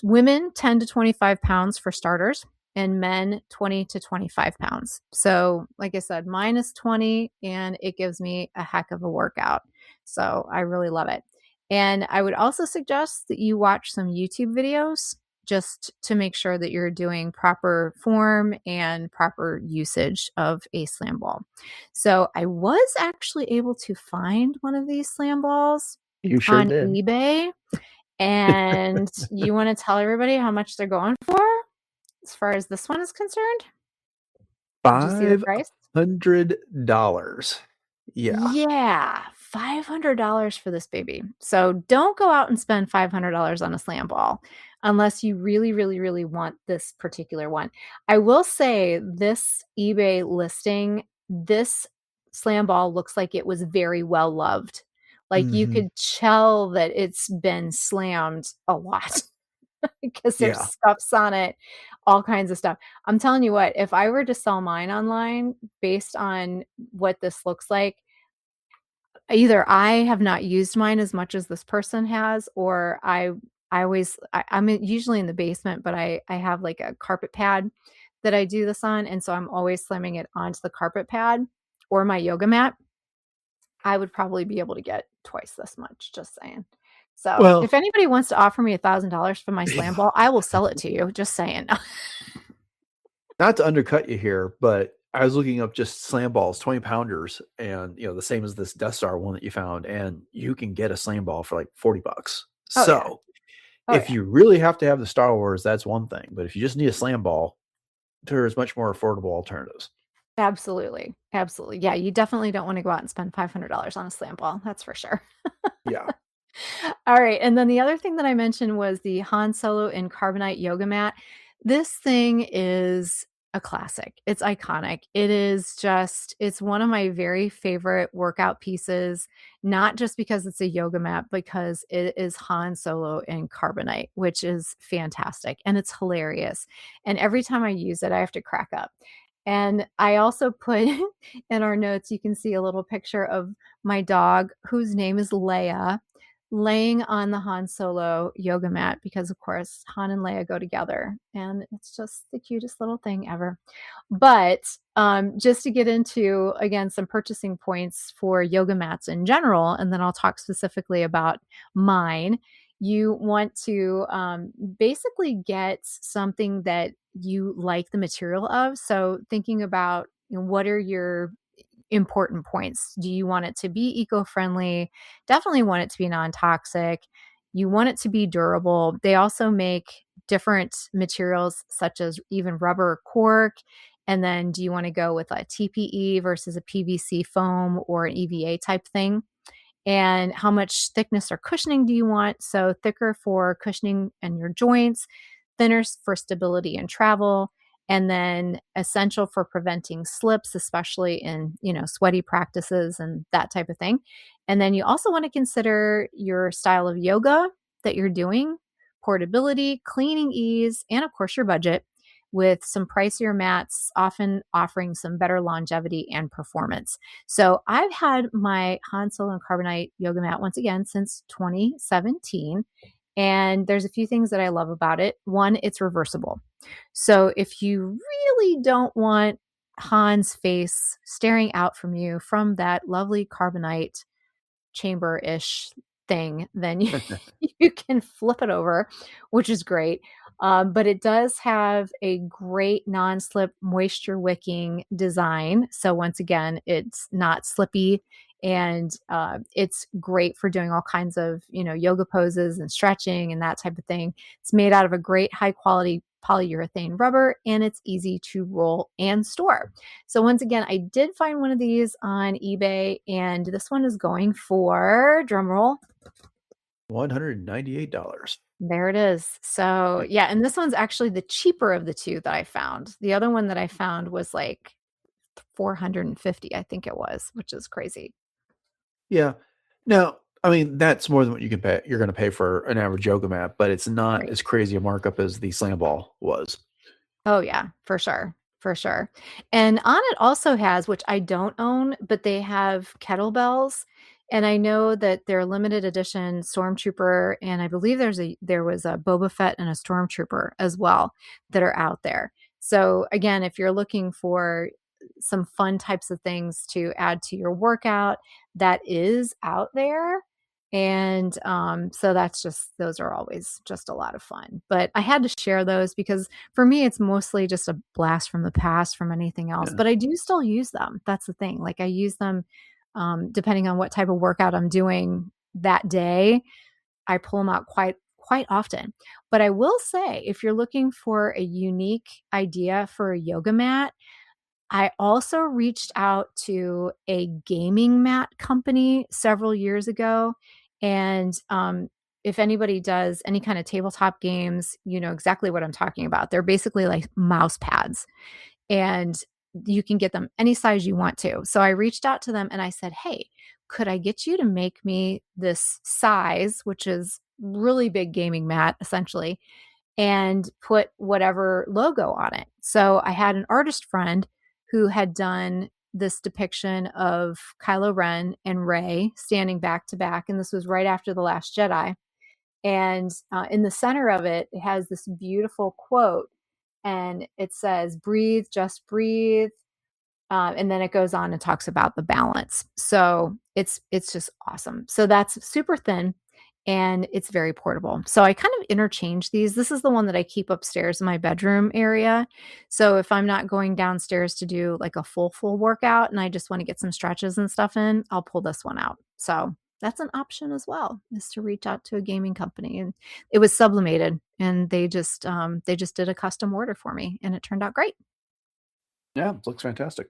Women 10 to 25 pounds for starters, and men 20 to 25 pounds. So, like I said, mine is 20 and it gives me a heck of a workout. So, I really love it. And I would also suggest that you watch some YouTube videos just to make sure that you're doing proper form and proper usage of a slam ball. So, I was actually able to find one of these slam balls You sure on did. eBay. And you want to tell everybody how much they're going for as far as this one is concerned? Did you see the price? $500. Yeah. Yeah, $500 for this baby. So don't go out and spend $500 on a slam ball unless you really, really, really want this particular one. I will say this eBay listing, this slam ball looks like it was very well loved. Like you Mhm. could tell that it's been slammed a lot because there's Yeah. scuffs on it, all kinds of stuff. I'm telling you what, if I were to sell mine online based on what this looks like, either I have not used mine as much as this person has, or I'm usually in the basement, but I have like a carpet pad that I do this on, and so I'm always slamming it onto the carpet pad or my yoga mat. I would probably be able to get twice this much, just saying. So Well, if anybody wants to offer me $1,000 for my slam yeah. ball, I will sell it to you, just saying. Not to undercut you here, but I was looking up just slam balls, 20 pounders, and the same as this Death Star one that you found, and you can get a slam ball for like $40. Oh, yeah. So Oh, if yeah. you really have to have the Star Wars, that's one thing. But if you just need a slam ball, there's much more affordable alternatives. Absolutely. Absolutely. Yeah, you definitely don't want to go out and spend $500 on a slam ball. That's for sure. Yeah. All right. And then the other thing that I mentioned was the Han Solo in Carbonite Yoga Mat. This thing is a classic. It's iconic. It's one of my very favorite workout pieces, not just because it's a yoga mat, because it is Han Solo in Carbonite, which is fantastic. And it's hilarious. And every time I use it, I have to crack up. And I also put in our notes, you can see a little picture of my dog, whose name is Leia, laying on the Han Solo yoga mat because, of course, Han and Leia go together, and it's just the cutest little thing ever. But just to get into, again, some purchasing points for yoga mats in general, and then I'll talk specifically about mine. You want to basically get something that you like the material of. So thinking about, what are your important points. Do you want it to be eco-friendly? Definitely want it to be non-toxic. You want it to be durable. They also make different materials such as even rubber cork. And then do you want to go with a TPE versus a PVC foam or an EVA type thing? And how much thickness or cushioning do you want? So thicker for cushioning in your joints, thinner for stability and travel, and then essential for preventing slips, especially in, sweaty practices and that type of thing. And then you also want to consider your style of yoga that you're doing, portability, cleaning ease, and of course your budget, with some pricier mats often offering some better longevity and performance. So I've had my Han Solo and Carbonite yoga mat once again since 2017. And there's a few things that I love about it. One, it's reversible. So if you really don't want Han's face staring out from you from that lovely carbonite chamber-ish thing, then you can flip it over, which is great. But it does have a great non-slip moisture wicking design. So once again, it's not slippy, and it's great for doing all kinds of, yoga poses and stretching and that type of thing. It's made out of a great high quality polyurethane rubber, and it's easy to roll and store. So once again, I did find one of these on eBay, and this one is going for, drum roll, $198. there it is. So yeah, and this one's actually the cheaper of the two that I found. The other one that I found was like 450, I think it was, which is crazy. Yeah. Now, I mean, that's more than what you can pay. You're going to pay for an average yoga mat, but it's not Right. as crazy a markup as the slam ball was. Oh yeah, for sure. For sure. And Onnit also has, which I don't own, but they have kettlebells. And I know that they're limited edition Stormtrooper, and I believe there was a Boba Fett and a Stormtrooper as well that are out there. So again, if you're looking for some fun types of things to add to your workout, that is out there. And so those are always just a lot of fun. But I had to share those because for me, it's mostly just a blast from the past from anything else. Yeah. But I do still use them. That's the thing. Like I use them depending on what type of workout I'm doing that day. I pull them out quite often. But I will say, if you're looking for a unique idea for a yoga mat, I also reached out to a gaming mat company several years ago. And if anybody does any kind of tabletop games, you know exactly what I'm talking about. They're basically like mouse pads, and you can get them any size you want to. So I reached out to them and I said, hey, could I get you to make me this size, which is really big gaming mat essentially, and put whatever logo on it? So I had an artist friend who had done this depiction of Kylo Ren and Rey standing back to back. And this was right after The Last Jedi. And in the center of it, it has this beautiful quote. And it says, breathe, just breathe. And then it goes on and talks about the balance. So it's just awesome. So that's super thin and it's very portable. So I kind of interchange these. This is the one that I keep upstairs in my bedroom area. So if I'm not going downstairs to do like a full workout and I just want to get some stretches and stuff in, I'll pull this one out. So that's an option as well, is to reach out to a gaming company. And it was sublimated and they just did a custom order for me and it turned out great. Yeah, it looks fantastic.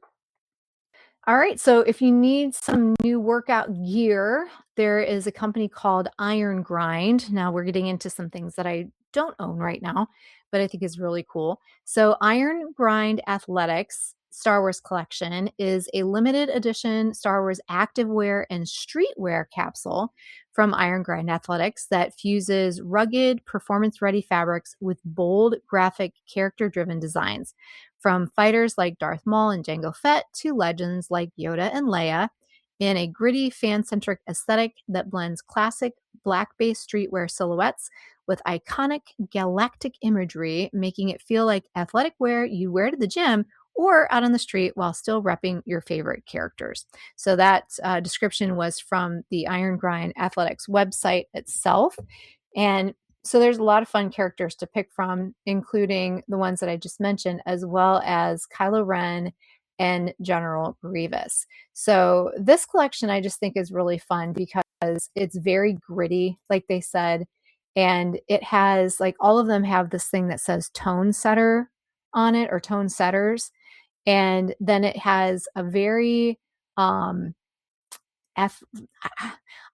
All right. So if you need some new workout gear, there is a company called Irongrid. Now we're getting into some things that I don't own right now, but I think is really cool. So Irongrid Athletics Star Wars collection is a limited edition Star Wars activewear and streetwear capsule from Irongrid Athletics that fuses rugged, performance-ready fabrics with bold, graphic, character-driven designs. From fighters like Darth Maul and Jango Fett to legends like Yoda and Leia, in a gritty, fan-centric aesthetic that blends classic black-based streetwear silhouettes with iconic galactic imagery, making it feel like athletic wear you wear to the gym or out on the street while still repping your favorite characters. So that description was from the Irongrid Athletics website itself. And so there's a lot of fun characters to pick from, including the ones that I just mentioned, as well as Kylo Ren and General Grievous. So this collection I just think is really fun because it's very gritty, like they said, and it has like all of them have this thing that says tone setter on it, or tone setters. And then it has a very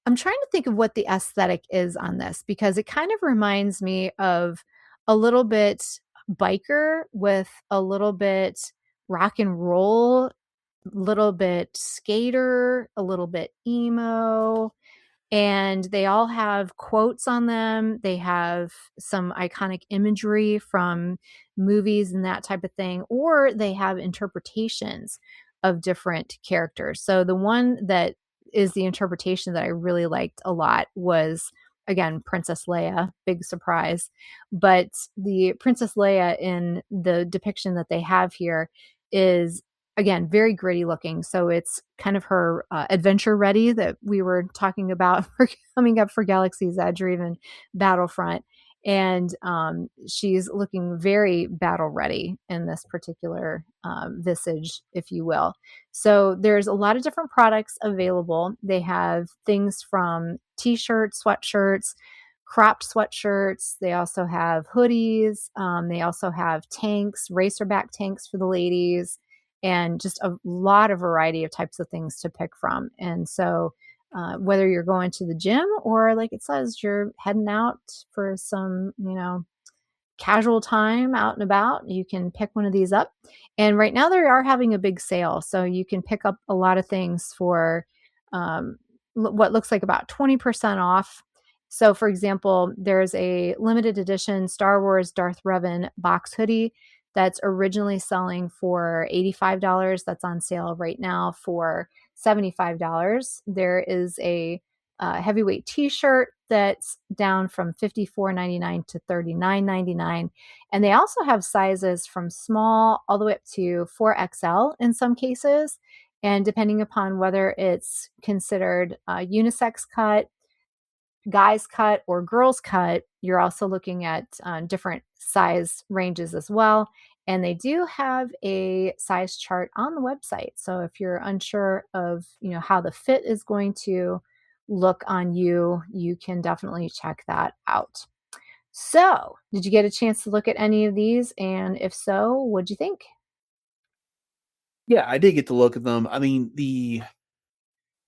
I'm trying to think of what the aesthetic is on this, because it kind of reminds me of a little bit biker with a little bit rock and roll, a little bit skater, a little bit emo. And they all have quotes on them. They have some iconic imagery from movies and that type of thing, or they have interpretations of different characters. So the one that is the interpretation that I really liked a lot was, again, Princess Leia, big surprise. But the Princess Leia in the depiction that they have here is, again, very gritty looking. So it's kind of her adventure ready that we were talking about for coming up for Galaxy's Edge or even Battlefront. And she's looking very battle ready in this particular visage, if you will. So there's a lot of different products available. They have things from t-shirts, sweatshirts, cropped sweatshirts. They also have hoodies. They also have tanks, racerback tanks for the ladies, and just a lot of variety of types of things to pick from. And so whether you're going to the gym or, like it says, you're heading out for some, casual time out and about, you can pick one of these up. And right now they are having a big sale. So you can pick up a lot of things for what looks like about 20% off. So for example, there's a limited edition Star Wars Darth Revan box hoodie that's originally selling for $85. That's on sale right now for $75. There is a heavyweight t-shirt that's down from $54.99 to $39.99. And they also have sizes from small all the way up to 4XL in some cases. And depending upon whether it's considered a unisex cut, guys cut, or girls cut, you're also looking at different size ranges as well. And they do have a size chart on the website. So if you're unsure of, how the fit is going to look on you, you can definitely check that out. So, did you get a chance to look at any of these? And if so, what'd you think? Yeah, I did get to look at them. I mean, the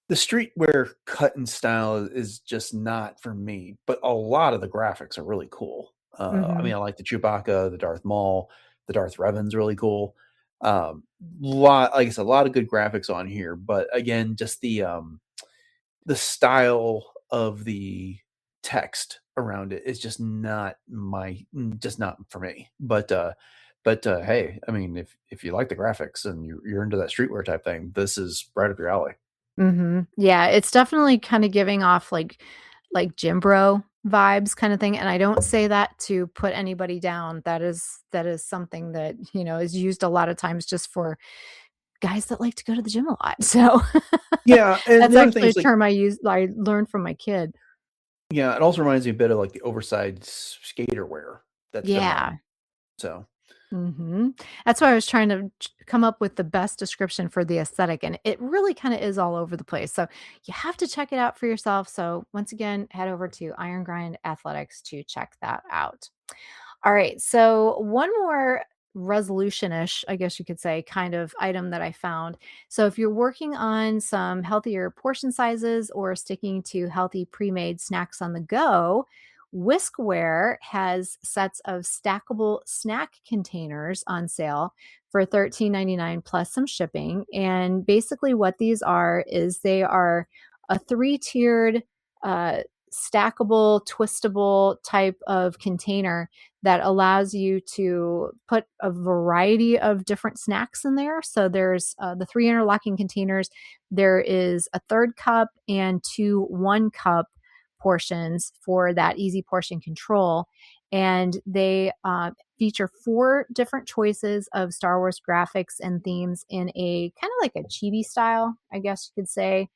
streetwear cut and style is just not for me, but a lot of the graphics are really cool. I mean, I like the Chewbacca, the Darth Maul, the Darth Revan's really cool. Like I said, a lot of good graphics on here, but again, just the style of the text around it is just not for me. But hey, I mean, if you like the graphics and you're into that streetwear type thing, this is right up your alley. Yeah, it's definitely kind of giving off like gym bro vibes kind of thing. And I don't say that to put anybody down. That is something that, is used a lot of times just for guys that like to go to the gym a lot. So yeah, and that's the other actually a thing is, term I learned from my kid. Yeah, it also reminds me a bit of like the oversized skater wear that's been Yeah. around. So That's why I was trying to come up with the best description for the aesthetic, and it really kind of is all over the place. So you have to check it out for yourself. So once again, head over to Irongrid Athletics to check that out. All right. So one more resolution-ish, I guess you could say, kind of item that I found. So if you're working on some healthier portion sizes or sticking to healthy pre-made snacks on the go, Whiskware has sets of stackable snack containers on sale for $13.99 plus some shipping. And basically what these are is they are a 3-tiered stackable, twistable type of container that allows you to put a variety of different snacks in there. So there's the 3 interlocking containers. There is a 3rd cup and 2 1-cup portions for that easy portion control. And they feature 4 different choices of Star Wars graphics and themes in a kind of like a chibi style, I guess you could say,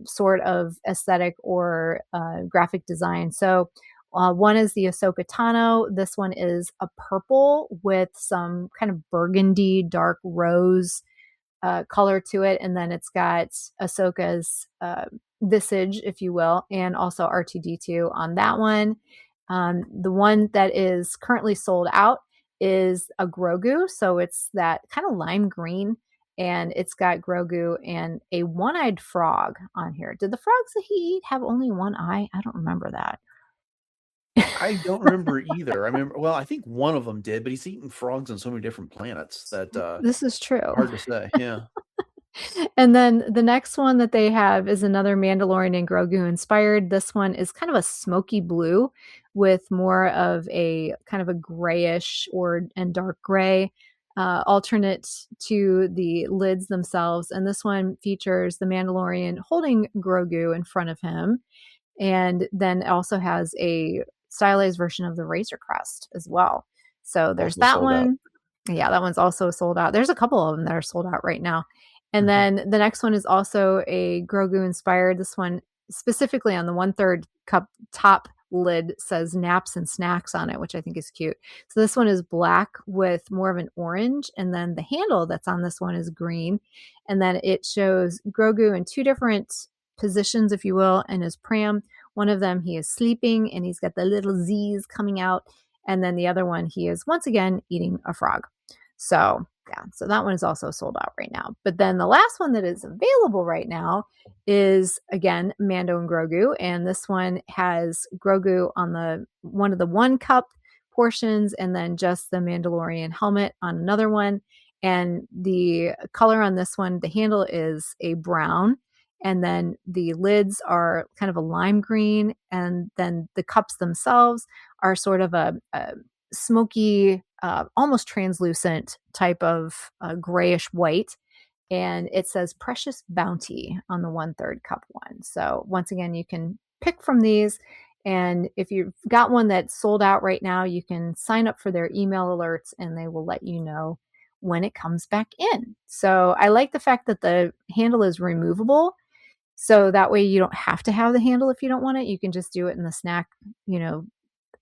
sort of aesthetic or graphic design. So one is the Ahsoka Tano. This one is a purple with some kind of burgundy, dark rose color to it. And then it's got Ahsoka's visage, if you will, and also R2-D2 on that one. The one that is currently sold out is a Grogu. So it's that kind of lime green, and it's got Grogu and a one-eyed frog on here. Did the frogs that he eat have only one eye? I don't remember that. I don't remember either. I think one of them did, but he's eating frogs on so many different planets that This is true. hard to say. Yeah. And then the next one that they have is another Mandalorian and Grogu inspired. This one is kind of a smoky blue with more of a kind of a grayish and dark gray alternate to the lids themselves. And this one features the Mandalorian holding Grogu in front of him. And then it also has a stylized version of the Razor Crest as well. So there's Also that sold out. one. Yeah, that one's also sold out. There's a couple of them that are sold out right now. And then the next one is also a Grogu inspired. This one specifically on the 1/3 cup top lid says naps and snacks on it, which I think is cute. So this one is black with more of an orange. And then the handle that's on this one is green. And then it shows Grogu in 2 different positions, if you will, in his pram. One of them, he is sleeping and he's got the little Z's coming out. And then the other one, he is once again eating a frog. So yeah, so that one is also sold out right now. But then the last one that is available right now is again Mando and Grogu, and this one has Grogu on one of the 1-cup portions, and then just the Mandalorian helmet on another one. And the color on this one, the handle is a brown, and then the lids are kind of a lime green, and then the cups themselves are sort of a smoky, almost translucent type of grayish white. And it says Precious Bounty on the 1/3 cup one. So once again, you can pick from these. And if you've got one that's sold out right now, you can sign up for their email alerts and they will let you know when it comes back in. So I like the fact that the handle is removable. So that way you don't have to have the handle if you don't want it. You can just do it in the snack,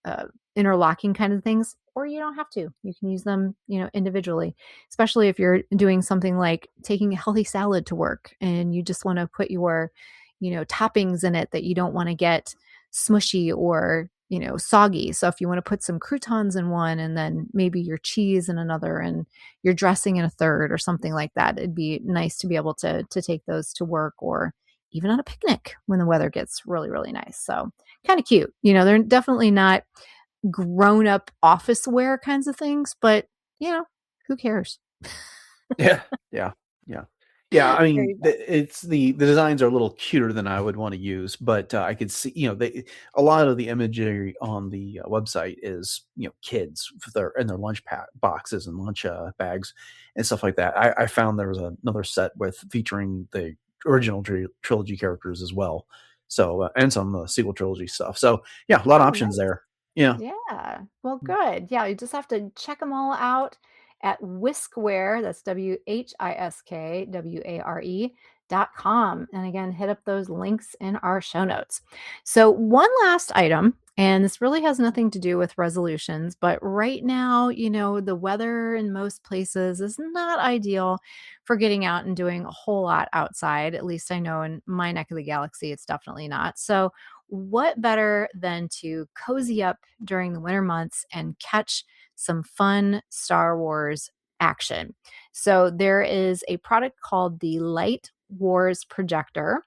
uh, interlocking kind of things, or you don't have to. You can use them, individually, especially if you're doing something like taking a healthy salad to work and you just want to put your, toppings in it that you don't want to get smushy or, soggy. So if you want to put some croutons in one and then maybe your cheese in another and your dressing in a third or something like that, it'd be nice to be able to take those to work or even on a picnic when the weather gets really, really nice. So kind of cute. They're definitely not grown up office wear kinds of things, but who cares? Yeah, yeah, yeah, yeah. I There mean, you go. it's the designs are a little cuter than I would want to use, but I could see, a lot of the imagery on the website is, kids with their lunch boxes and lunch bags and stuff like that. I found there was another set with featuring the original trilogy characters as well. So and some sequel trilogy stuff. So yeah, a lot of Oh, options nice. there. Yeah. Yeah. Well, good. Yeah, you just have to check them all out at Whiskware. That's WHISKWARE.com. And again, hit up those links in our show notes. So, one last item, and this really has nothing to do with resolutions, but right now, the weather in most places is not ideal for getting out and doing a whole lot outside. At least I know in my neck of the galaxy, it's definitely not. So, what better than to cozy up during the winter months and catch some fun Star Wars action? So, there is a product called the Light Wars Projector.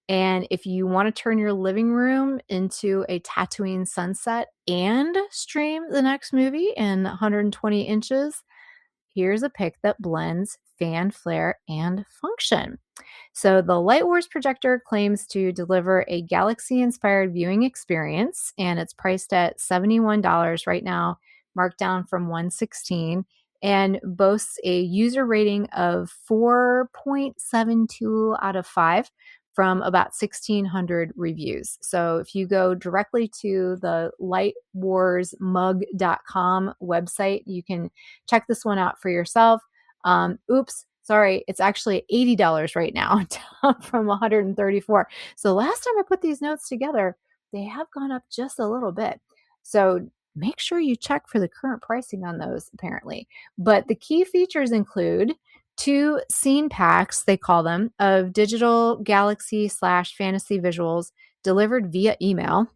And if you want to turn your living room into a Tatooine sunset and stream the next movie in 120 inches, here's a pick that blends fan flare and function. So, the Light Wars projector claims to deliver a galaxy inspired viewing experience, and it's priced at $71 right now, marked down from $116, and boasts a user rating of 4.72 out of 5 from about 1,600 reviews. So, if you go directly to the lightwarsmug.com website, you can check this one out for yourself. Oops, sorry, it's actually $80 right now, down from 134. So last time I put these notes together, they have gone up just a little bit. So make sure you check for the current pricing on those, apparently. But the key features include 2 scene packs, they call them, of digital galaxy / fantasy visuals delivered via email.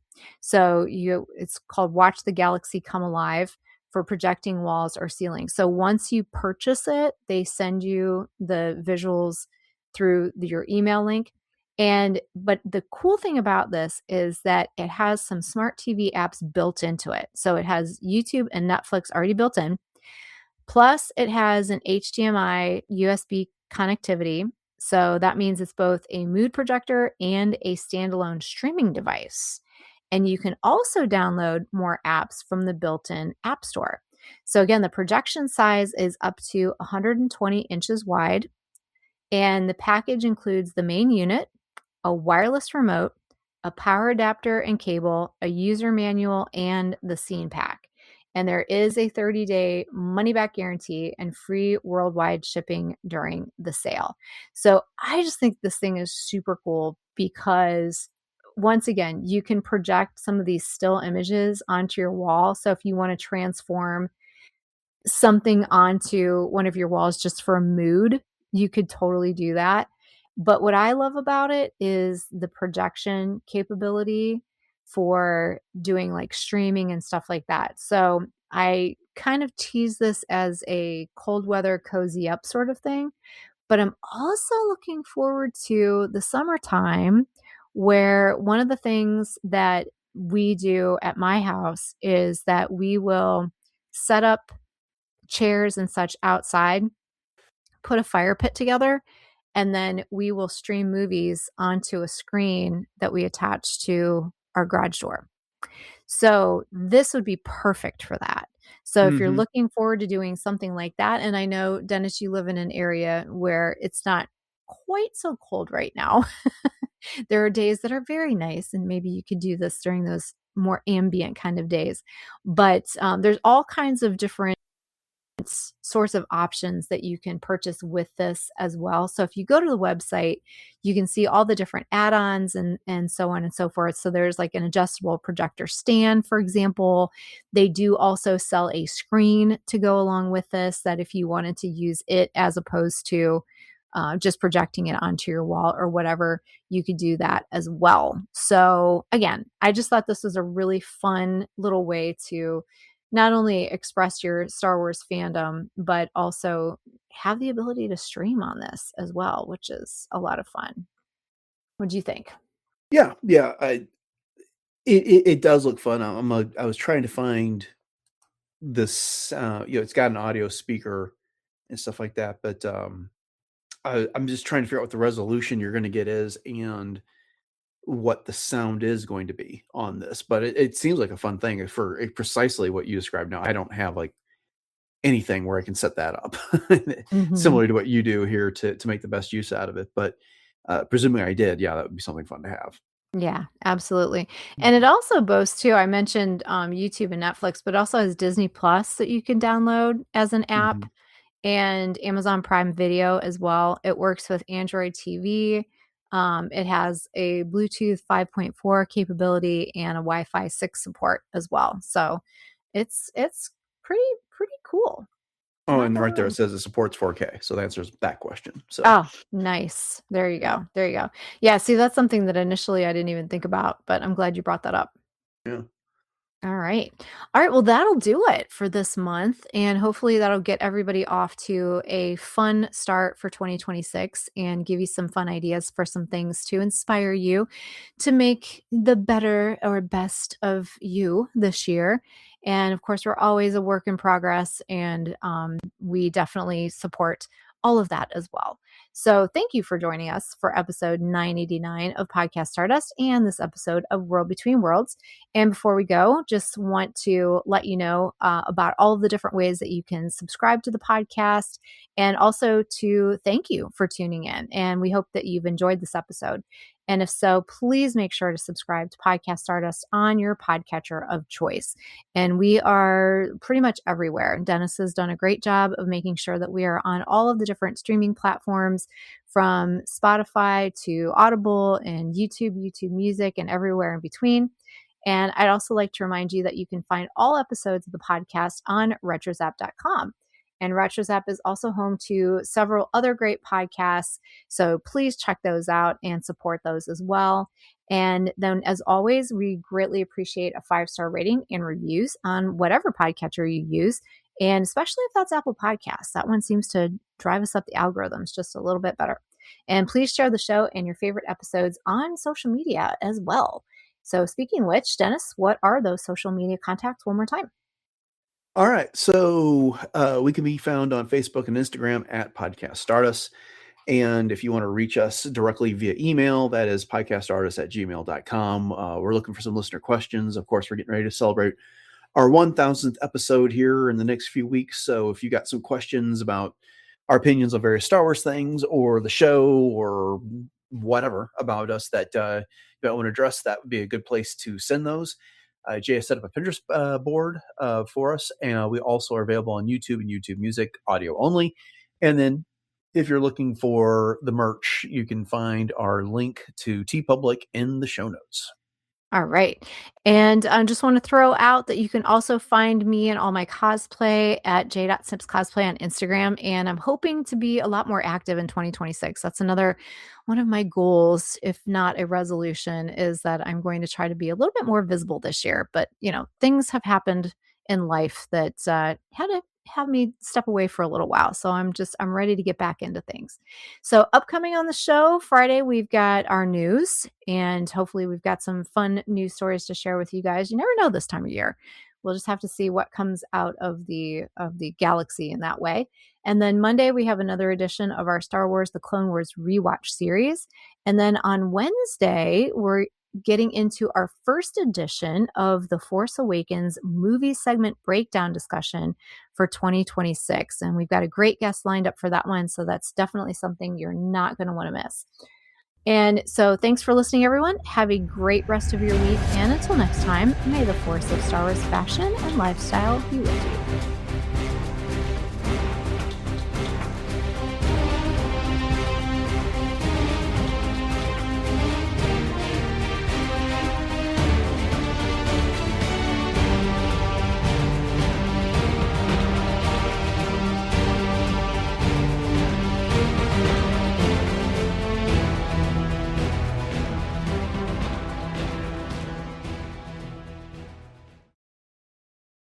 So it's called Watch the Galaxy Come Alive for projecting walls or ceilings. So once you purchase it, they send you the visuals through your email link. But the cool thing about this is that it has some smart TV apps built into it. So it has YouTube and Netflix already built in. Plus, it has an HDMI USB connectivity. So that means it's both a mood projector and a standalone streaming device. And you can also download more apps from the built-in App Store. So again, the projection size is up to 120 inches wide, and the package includes the main unit, a wireless remote, a power adapter and cable, a user manual, and the scene pack. And there is a 30-day money-back guarantee and free worldwide shipping during the sale. So I just think this thing is super cool because once again, you can project some of these still images onto your wall. So if you want to transform something onto one of your walls just for a mood, you could totally do that. But what I love about it is the projection capability for doing like streaming and stuff like that. So I kind of tease this as a cold weather cozy up sort of thing. But I'm also looking forward to the summertime where one of the things that we do at my house is that we will set up chairs and such outside, put a fire pit together, and then we will stream movies onto a screen that we attach to our garage door. So this would be perfect for that. So if you're Hmm. looking forward to doing something like that, and I know, Dennis, you live in an area where it's not quite so cold right now. There are days that are very nice, and maybe you could do this during those more ambient kind of days. But there's all kinds of different sorts of options that you can purchase with this as well. So if you go to the website, you can see all the different add-ons and so on and so forth. So there's like an adjustable projector stand, for example. They do also sell a screen to go along with this, that if you wanted to use it as opposed to just projecting it onto your wall or whatever, you could do that as well. So again, I just thought this was a really fun little way to not only express your Star Wars fandom, but also have the ability to stream on this as well, which is a lot of fun. What do you think? Yeah, yeah. It does look fun. I was trying to find this. It's got an audio speaker and stuff like that, but I'm just trying to figure out what the resolution you're going to get is and what the sound is going to be on this. But it seems like a fun thing for precisely what you described. Now, I don't have like anything where I can set that up, similar to what you do here to make the best use out of it. But presuming I did, yeah, that would be something fun to have. Yeah, absolutely. And it also boasts too, I mentioned YouTube and Netflix, but also has Disney Plus that you can download as an app, Mhm. and Amazon Prime Video as well. It works with Android TV. It has a Bluetooth 5.4 capability and a Wi-Fi 6 support as well. So it's pretty cool. Oh, Not and gonna right there lie. it says it supports 4K, so that answers that question. So Oh, nice. There you yeah, go. There you go. Yeah, see, that's something that initially I didn't even think about, but I'm glad you brought that up. yeah. All right. All right. Well, that'll do it for this month. And hopefully that'll get everybody off to a fun start for 2026 and give you some fun ideas for some things to inspire you to make the better or best of you this year. And of course, we're always a work in progress, and we definitely support all of that as well. So, thank you for joining us for episode 989 of Podcast Stardust and this episode of World Between Worlds. And before we go, just want to let you know about all of the different ways that you can subscribe to the podcast, and also to thank you for tuning in. And we hope that you've enjoyed this episode. And if so, please make sure to subscribe to Podcast Stardust on your podcatcher of choice. And we are pretty much everywhere. Dennis has done a great job of making sure that we are on all of the different streaming platforms, from Spotify to Audible and YouTube Music, and everywhere in between. And I'd also like to remind you that you can find all episodes of the podcast on retrozap.com. And RetroZap is also home to several other great podcasts. So please check those out and support those as well. And then, as always, we greatly appreciate a 5-star rating and reviews on whatever podcatcher you use. And especially if that's Apple Podcasts, that one seems to drive us up the algorithms just a little bit better. And please share the show and your favorite episodes on social media as well. So speaking of which, Dennis, what are those social media contacts one more time? All right. So we can be found on Facebook and Instagram at Podcast Stardust. And if you want to reach us directly via email, that is podcastartist@gmail.com. We're looking for some listener questions. Of course, we're getting ready to celebrate our 1000th episode here in the next few weeks. So if you got some questions about our opinions on various Star Wars things or the show or whatever about us that you might want to address, that would be a good place to send those. Jay has set up a Pinterest board for us, and we also are available on YouTube and YouTube Music, audio only. And then if you're looking for the merch, you can find our link to TeePublic in the show notes. All right. And I just want to throw out that you can also find me and all my cosplay at j.sips cosplay on Instagram. And I'm hoping to be a lot more active in 2026. That's another one of my goals, if not a resolution, is that I'm going to try to be a little bit more visible this year. But, things have happened in life that had to have me step away for a little while. So I'm ready to get back into things. So upcoming on the show Friday, we've got our news, and hopefully we've got some fun news stories to share with you guys. You never know this time of year. We'll just have to see what comes out of the galaxy in that way. And then Monday we have another edition of our Star Wars: The Clone Wars rewatch series. And then on Wednesday, we're getting into our first edition of the Force Awakens movie segment breakdown discussion for 2026. And we've got a great guest lined up for that one. So that's definitely something you're not going to want to miss. And so thanks for listening, everyone. Have a great rest of your week. And until next time, may the force of Star Wars fashion and lifestyle be with you.